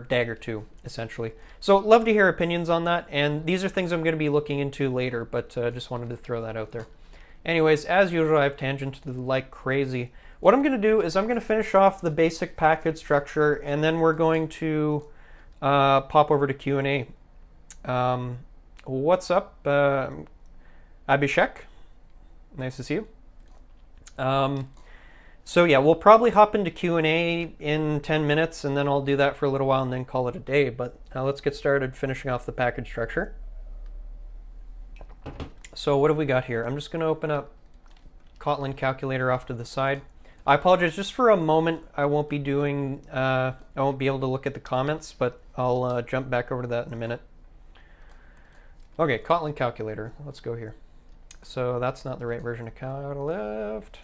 Dagger 2, essentially? So love to hear opinions on that, and these are things I'm going to be looking into later, but just wanted to throw that out there. Anyways, as usual, I've tangented like crazy. What I'm going to do is I'm going to finish off the basic package structure, and then we're going to pop over to Q&A. What's up, Abhishek? Nice to see you. So yeah, we'll probably hop into Q&A in 10 minutes, and then I'll do that for a little while and then call it a day. But let's get started finishing off the package structure. So what have we got here? I'm just going to open up Kotlin calculator off to the side. I apologize, just for a moment I won't be doing, I won't be able to look at the comments, but I'll jump back over to that in a minute. Okay, Kotlin calculator, let's go here. So that's not the right version of Catalyft.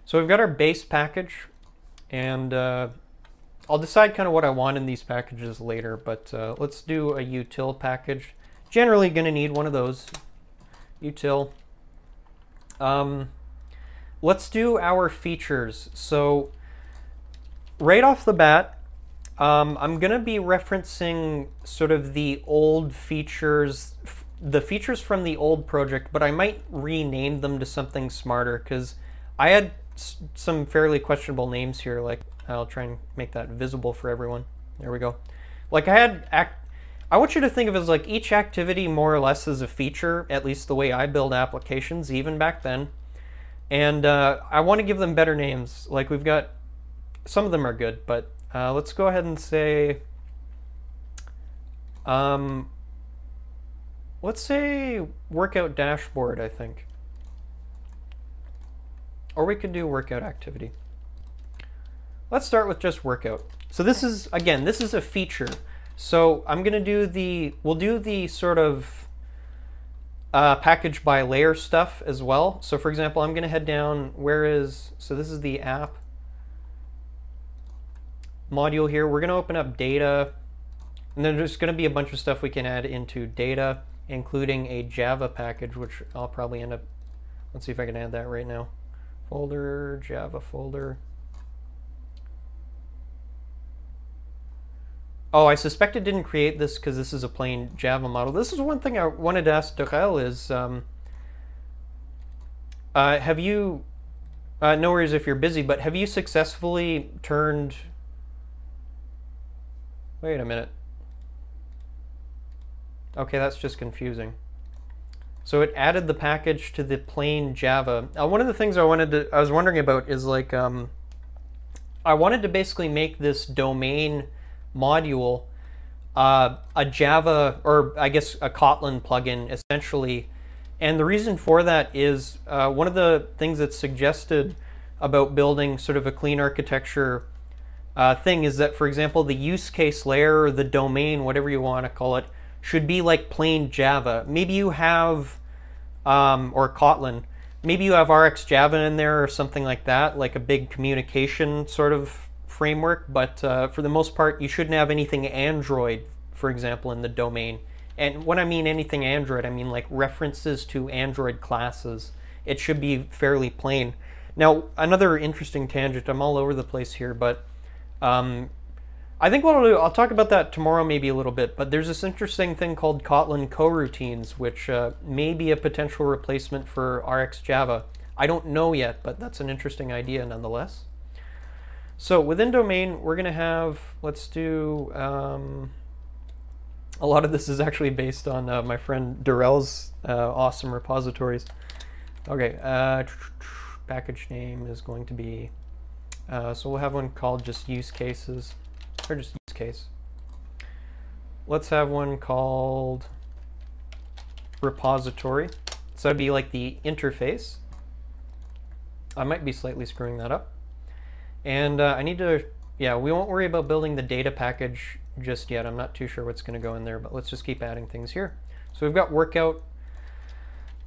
So we've got our base package, and I'll decide kind of what I want in these packages later, but let's do a util package. Generally going to need one of those. Util. Let's do our features. So right off the bat, I'm going to be referencing sort of the old features the features from the old project, but I might rename them to something smarter because I had some fairly questionable names here. Like, I'll try and make that visible for everyone. There we go. Like I want you to think of it as like each activity more or less as a feature, at least the way I build applications, even back then. And I want to give them better names. Like we've got, some of them are good, but let's go ahead and say, let's say workout dashboard, I think. Or we could do workout activity. Let's start with just workout. So this is, again, this is a feature. So I'm going to do we'll do the sort of package by layer stuff as well. So for example, I'm going to head down, so this is the app module here. We're going to open up data, and then there's going to be a bunch of stuff we can add into data, including a Java package, which I'll probably end up, let's see if I can add that right now. Folder, Java folder. Oh, I suspect it didn't create this because this is a plain Java model. This is one thing I wanted to ask Gradle is, have you, no worries if you're busy, but have you successfully turned, wait a minute. Okay, that's just confusing. So it added the package to the plain Java. One of the things I was wondering about is like, I wanted to basically make this domain module a Java, or I guess a Kotlin plugin essentially. And the reason for that is one of the things that's suggested about building sort of a clean architecture thing is that, for example, the use case layer or the domain, whatever you want to call it, should be like plain Java. Maybe you have, or Kotlin, maybe you have RxJava in there or something like that, like a big communication sort of framework, but for the most part, you shouldn't have anything Android, for example, in the domain. And when I mean anything Android, I mean like references to Android classes. It should be fairly plain. Now, another interesting tangent, I'm all over the place here, but I think what I'll do, I'll talk about that tomorrow maybe a little bit, but there's this interesting thing called Kotlin coroutines, which may be a potential replacement for RxJava. I don't know yet, but that's an interesting idea nonetheless. So within domain, we're going to have, let's do, a lot of this is actually based on my friend Darrell's awesome repositories. Okay, package name is going to be, so we'll have one called just use cases, or just use case. Let's have one called repository. So that'd be like the interface. I might be slightly screwing that up. And I need to, yeah, we won't worry about building the data package just yet. I'm not too sure what's going to go in there, but let's just keep adding things here. So we've got workout.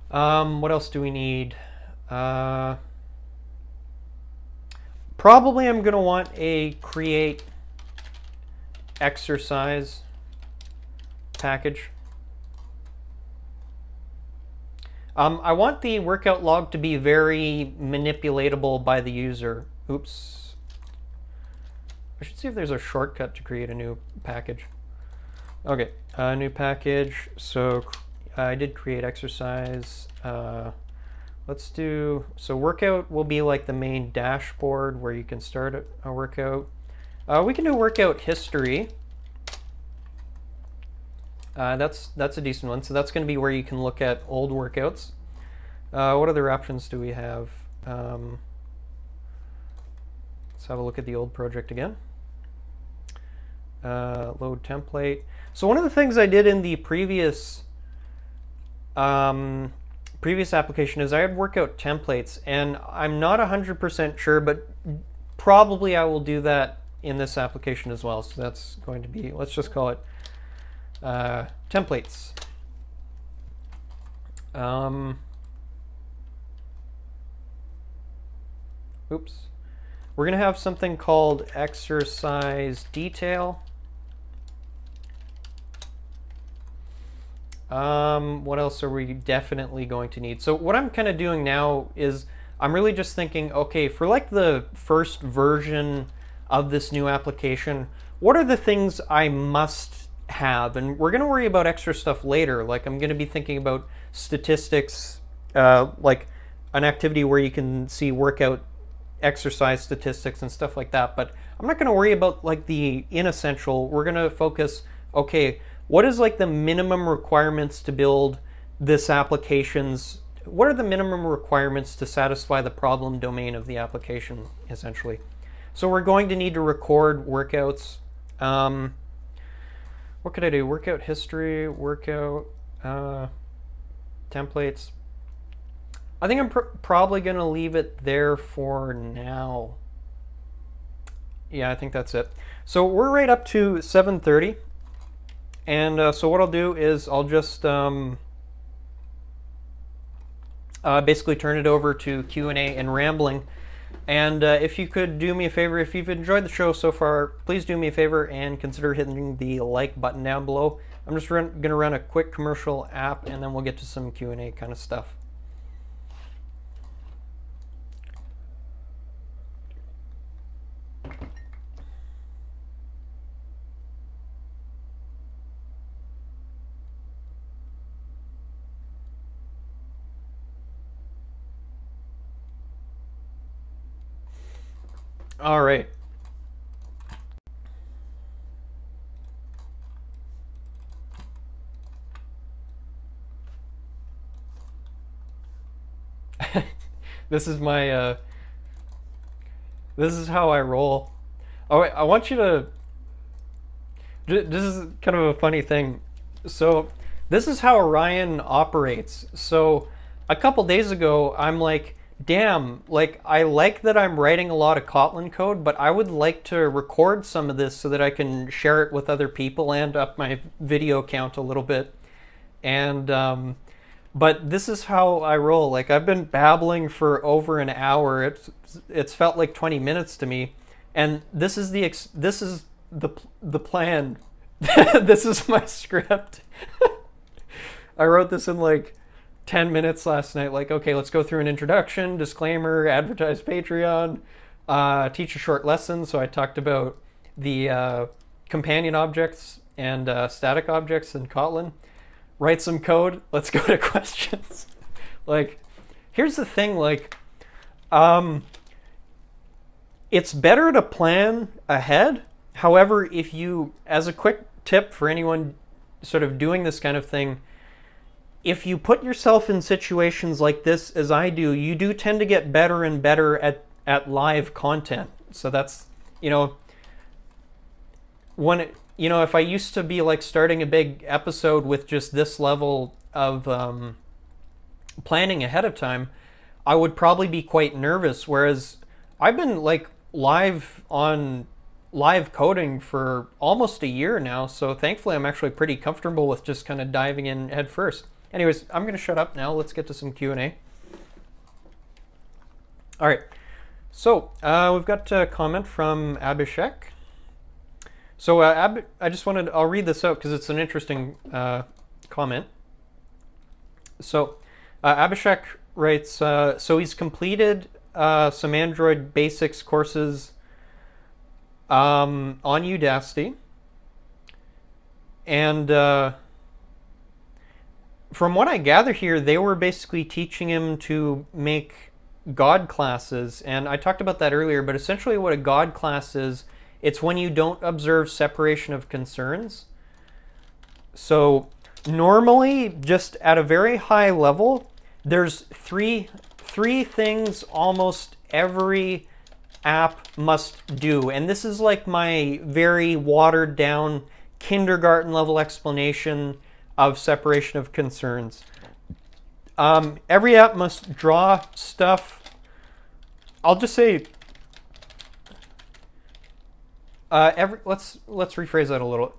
What else do we need? Probably I'm going to want a create exercise package. I want the workout log to be very manipulatable by the user. Oops. I should see if there's a shortcut to create a new package. Okay, new package. So I did create exercise. Let's do, so workout will be like the main dashboard where you can start a workout. We can do workout history. That's a decent one. So that's going to be where you can look at old workouts. What other options do we have? Let's have a look at the old project again. Load template. So one of the things I did in the previous application is I had workout templates, and I'm not 100% sure, but probably I will do that in this application as well. So that's going to be, let's just call it templates. Oops. We're going to have something called exercise detail. What else are we definitely going to need? So what I'm kind of doing now is I'm really just thinking, okay, for like the first version of this new application, what are the things I must have, and we're going to worry about extra stuff later. Like I'm going to be thinking about statistics, like an activity where you can see workout exercise statistics and stuff like that. But I'm not going to worry about like the inessential. We're going to focus, okay, what is like the minimum requirements to build this application's, what are the minimum requirements to satisfy the problem domain of the application, essentially. So we're going to need to record workouts. What could I do? Workout history, workout templates. I think I'm probably going to leave it there for now. Yeah, I think that's it. So we're right up to 7:30. And so what I'll do is I'll just basically turn it over to Q&A and rambling. And if you could do me a favor, if you've enjoyed the show so far, please do me a favor and consider hitting the like button down below. I'm just going to run a quick commercial app, and then we'll get to some Q&A kind of stuff. All right. This is my this is how I roll. Oh, I want you to, this is kind of a funny thing. So this is how Orion operates. So a couple days ago, I'm like, damn, like I like that I'm writing a lot of Kotlin code, but I would like to record some of this so that I can share it with other people and up my video count a little bit. And but this is how I roll. Like I've been babbling for over an hour. It's felt like 20 minutes to me. And this is the plan. This is my script. I wrote this in like 10 minutes last night. Like, okay, let's go through an introduction, disclaimer, advertise Patreon, teach a short lesson. So I talked about the companion objects and static objects in Kotlin. Write some code. Let's go to questions. Like, here's the thing, like, it's better to plan ahead. However, if you, as a quick tip for anyone sort of doing this kind of thing, if you put yourself in situations like this, as I do, you do tend to get better and better at live content. So that's, you know, when, you know, if I used to be like starting a big episode with just this level of planning ahead of time, I would probably be quite nervous. Whereas I've been like live coding for almost a year now. So thankfully I'm actually pretty comfortable with just kind of diving in head first. Anyways, I'm going to shut up now. Let's get to some Q&A. All right. So we've got a comment from Abhishek. So I just wanted, I'll read this out because it's an interesting comment. So Abhishek writes, so he's completed some Android basics courses on Udacity. And from what I gather here, they were basically teaching him to make God classes. And I talked about that earlier, but essentially what a God class is, it's when you don't observe separation of concerns. So normally, just at a very high level, there's three things almost every app must do. And this is like my very watered down kindergarten level explanation of separation of concerns. Every app must draw stuff. I'll just say, let's rephrase that a little.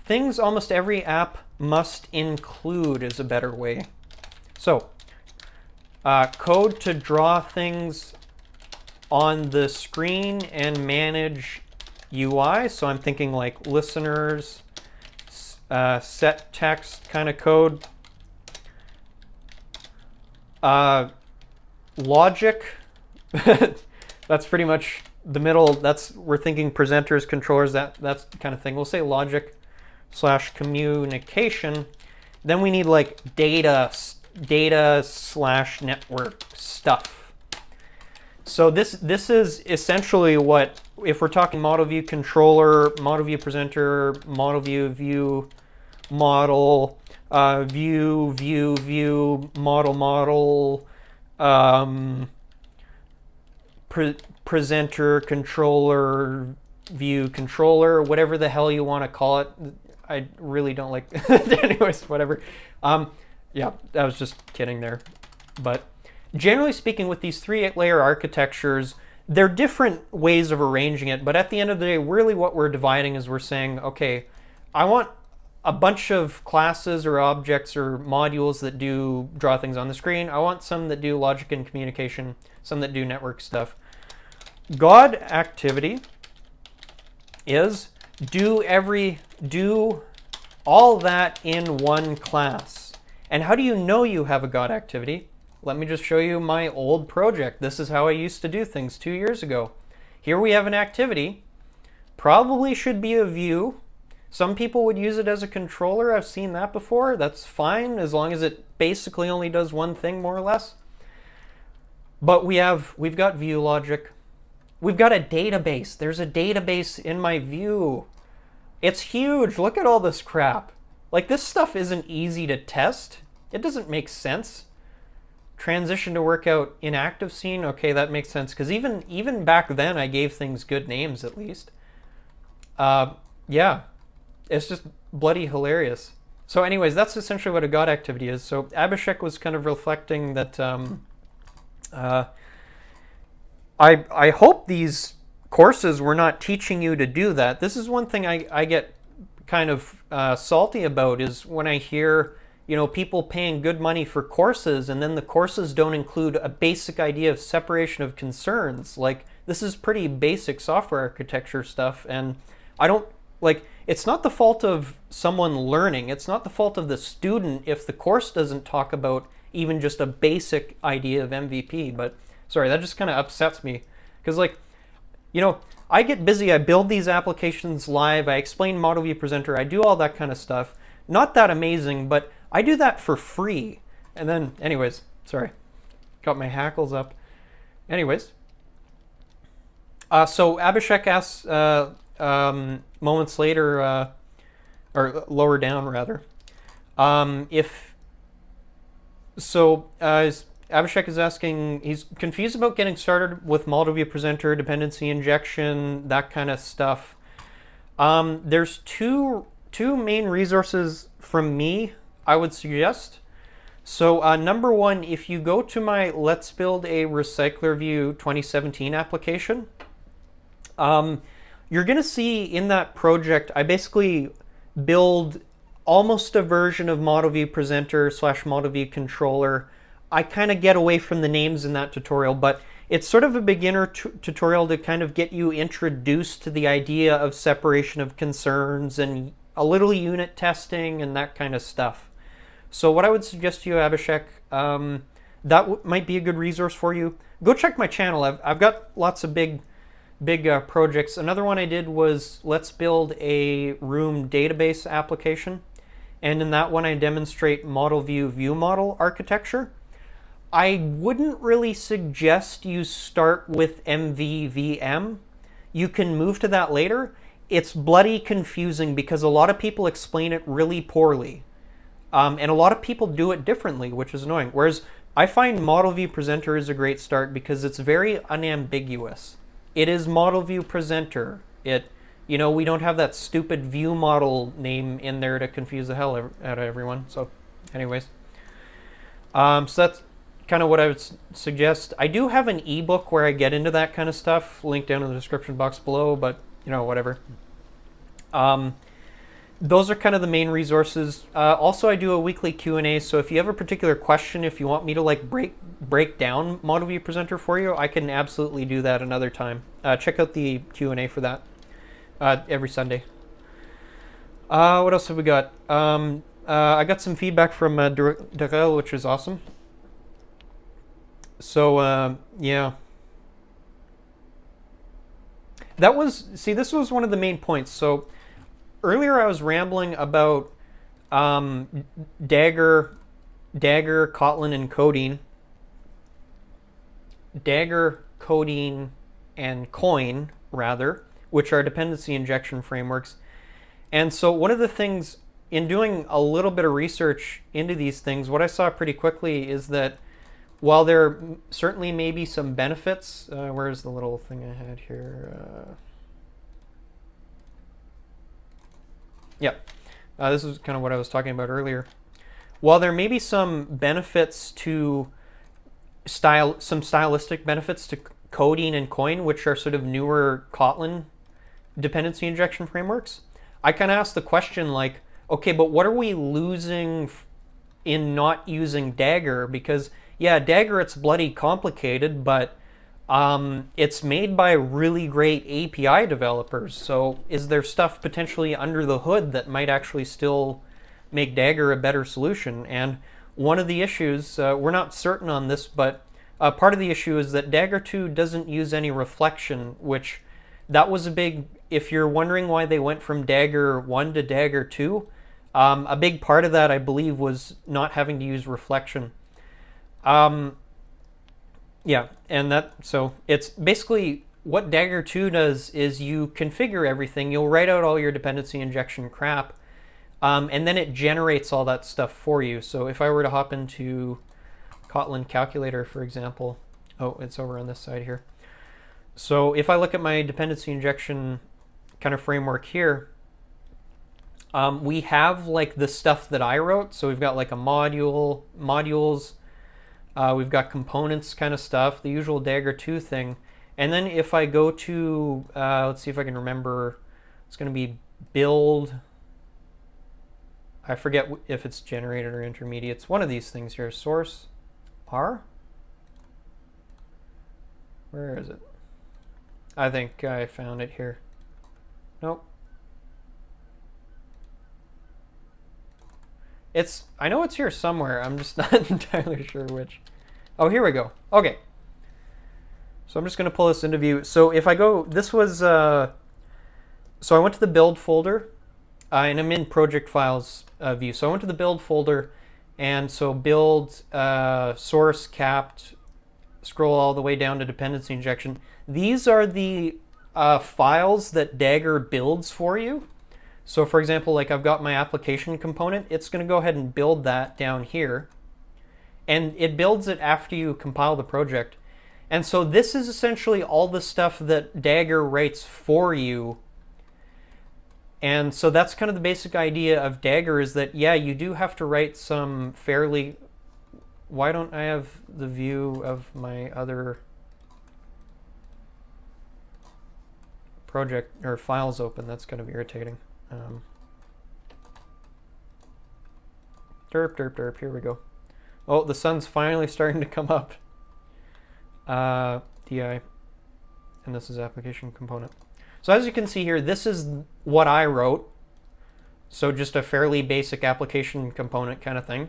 Things almost every app must include is a better way. So, code to draw things on the screen and manage UI. So I'm thinking like listeners, set text kind of code. Logic, that's pretty much the middle. We're thinking presenters, controllers, that's kind of thing. We'll say logic. / communication. Then we need like data / network stuff. So this is essentially what, if we're talking model view controller, model view presenter, model view model, view model, presenter, controller, view controller, whatever the hell you want to call it. I really don't like anyways, whatever. Yeah, I was just kidding there. But generally speaking, with these 3-layer architectures, they're different ways of arranging it, but at the end of the day, really what we're dividing is we're saying, okay, I want a bunch of classes or objects or modules that do draw things on the screen. I want some that do logic and communication, some that do network stuff. God activity is do all that in one class. And how do you know you have a God activity? Let me just show you my old project. This is how I used to do things 2 years ago. Here we have an activity. Probably should be a view. Some people would use it as a controller. I've seen that before. That's fine as long as it basically only does one thing, more or less. But we've got view logic. We've got a database. There's a database in my view. It's huge. Look at all this crap. Like, this stuff isn't easy to test. It doesn't make sense. Transition to workout inactive scene. Okay, that makes sense. Because even back then, I gave things good names, at least. Yeah. It's just bloody hilarious. So anyways, that's essentially what a God activity is. So Abhishek was kind of reflecting that I hope these courses were not teaching you to do that. This is one thing I get kind of salty about, is when I hear, you know, people paying good money for courses and then the courses don't include a basic idea of separation of concerns. Like, this is pretty basic software architecture stuff, and I don't, like, it's not the fault of someone learning. It's not the fault of the student if the course doesn't talk about even just a basic idea of MVP. But sorry, that just kind of upsets me. Because, like, you know, I get busy. I build these applications live. I explain Model View Presenter. I do all that kind of stuff. Not that amazing, but I do that for free. And then, anyways, sorry. Got my hackles up. Anyways. So Abhishek asks, moments later, or lower down rather, Abhishek is asking, he's confused about getting started with Model View Presenter, dependency injection, that kind of stuff. There's two main resources from me I would suggest. So number one, if you go to my Let's Build a Recycler View 2017 application, you're going to see in that project, I basically build almost a version of Model View Presenter / Model View Controller. I kind of get away from the names in that tutorial, but it's sort of a beginner tutorial to kind of get you introduced to the idea of separation of concerns and a little unit testing and that kind of stuff. So what I would suggest to you, Abhishek, that might be a good resource for you. Go check my channel. I've got lots of big projects. Another one I did was let's build a room database application. And in that one, I demonstrate model view ViewModel architecture. I wouldn't really suggest you start with MVVM. You can move to that later. It's bloody confusing because a lot of people explain it really poorly. And a lot of people do it differently, which is annoying. Whereas I find Model View Presenter is a great start because it's very unambiguous. It is Model View Presenter. You know, we don't have that stupid ViewModel name in there to confuse the hell out of everyone. So anyways, so that's kind of what I would suggest. I do have an ebook where I get into that kind of stuff, linked down in the description box below, but you know, whatever. Those are kind of the main resources. Also, I do a weekly Q&A, so if you have a particular question, if you want me to like break down Model View Presenter for you, I can absolutely do that another time. Check out the Q&A for that every Sunday. What else have we got? I got some feedback from Dagger, which is awesome. So, yeah. This was one of the main points. So, earlier I was rambling about Dagger, Kotlin, and Kodein. Dagger, Kodein, and Koin, rather, which are dependency injection frameworks. And so one of the things, in doing a little bit of research into these things, what I saw pretty quickly is that while there certainly may be some benefits, where's the little thing I had here? This is kind of what I was talking about earlier. While there may be some benefits to some stylistic benefits to Kodein and Koin, which are sort of newer Kotlin dependency injection frameworks, I kind of asked the question like, okay, but what are we losing in not using Dagger? Because yeah, Dagger, it's bloody complicated, but it's made by really great API developers. So is there stuff potentially under the hood that might actually still make Dagger a better solution? And one of the issues, we're not certain on this, but part of the issue is that Dagger 2 doesn't use any reflection, which that was a big, if you're wondering why they went from Dagger 1 to Dagger 2, a big part of that, I believe, was not having to use reflection. Yeah, and so it's basically what Dagger 2 does is you configure everything, you'll write out all your dependency injection crap, and then it generates all that stuff for you. So if I were to hop into Kotlin Calculator, for example, oh, it's over on this side here. So if I look at my dependency injection kind of framework here, we have like the stuff that I wrote. So we've got like a modules, we've got components kind of stuff, the usual Dagger 2 thing. And then if I go to, let's see if I can remember, it's going to be build. I forget if it's generated or intermediates. One of these things here, source R? Where is it? I think I found it here. Nope. I know it's here somewhere. I'm just not entirely sure which. Oh, here we go. Okay. So I'm just going to pull this into view. So if I go, this was, so I went to the build folder, and I'm in project files view. So I went to the build folder, and so build, source, capped, scroll all the way down to dependency injection. These are the files that Dagger builds for you. So for example, like I've got my application component, it's going to go ahead and build that down here. And it builds it after you compile the project. And so this is essentially all the stuff that Dagger writes for you. And so that's kind of the basic idea of Dagger, is that, yeah, you do have to write some fairly... Why don't I have the view of my other project or files open? That's kind of irritating. Derp, derp, derp, here we go. Oh, the sun's finally starting to come up. DI, and this is application component. So as you can see here, this is what I wrote. So just a fairly basic application component kind of thing.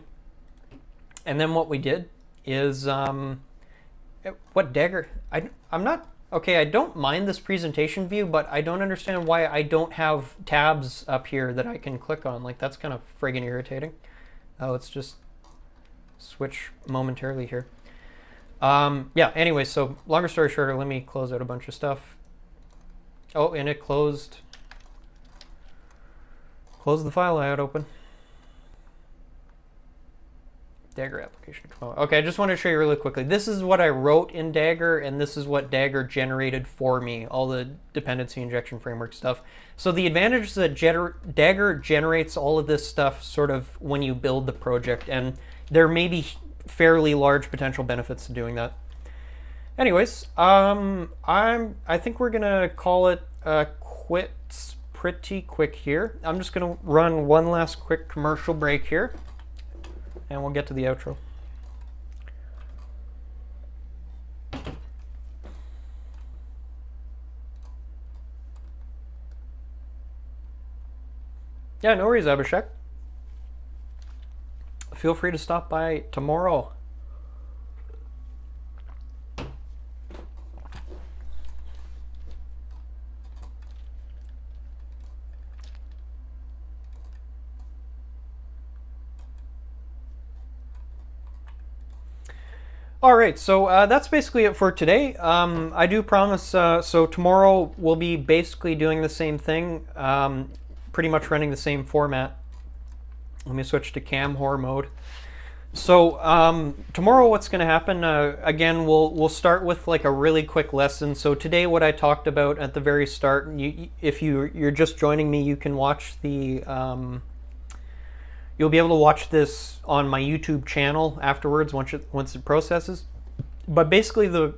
And then what we did is, what Dagger, I'm not, okay, I don't mind this presentation view, but I don't understand why I don't have tabs up here that I can click on. Like, that's kind of friggin' irritating. Let's just switch momentarily here. Yeah, anyway, so longer story shorter, let me close out a bunch of stuff. Oh, and it closed the file I had open. Dagger application component. Okay, I just want to show you really quickly. This is what I wrote in Dagger, and this is what Dagger generated for me, all the dependency injection framework stuff. So the advantage is that Dagger generates all of this stuff sort of when you build the project, and there may be fairly large potential benefits to doing that. Anyways, I think we're gonna call it quits pretty quick here. I'm just gonna run one last quick commercial break here, and we'll get to the outro. Yeah, no worries, Abhishek. Feel free to stop by tomorrow. All right, so that's basically it for today. I do promise, so tomorrow we'll be basically doing the same thing, pretty much running the same format. Let me switch to cam whore mode. So tomorrow what's going to happen, again, we'll start with like a really quick lesson. So today what I talked about at the very start, if you're just joining me, you can watch the... You'll be able to watch this on my YouTube channel afterwards once it processes. But basically the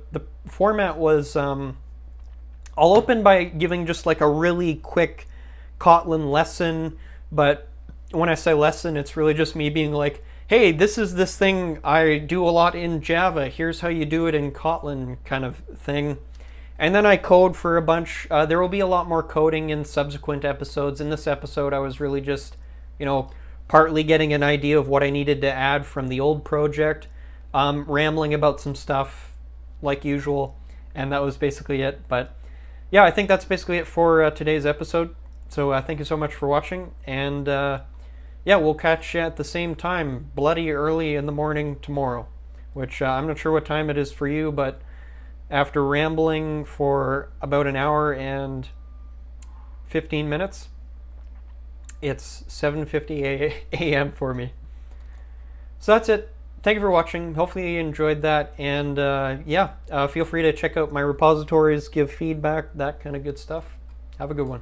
format was, I'll open by giving just like a really quick Kotlin lesson. But when I say lesson, it's really just me being like, hey, this is this thing I do a lot in Java. Here's how you do it in Kotlin kind of thing. And then I code for a bunch. There will be a lot more coding in subsequent episodes. In this episode, I was really just, partly getting an idea of what I needed to add from the old project, rambling about some stuff like usual, and that was basically it. But yeah, I think that's basically it for today's episode. So thank you so much for watching, and yeah, we'll catch you at the same time, bloody early in the morning tomorrow, which I'm not sure what time it is for you, but after rambling for about an hour and 15 minutes, it's 7:50 a.m. for me. So that's it. Thank you for watching. Hopefully you enjoyed that. And yeah, feel free to check out my repositories, give feedback, that kind of good stuff. Have a good one.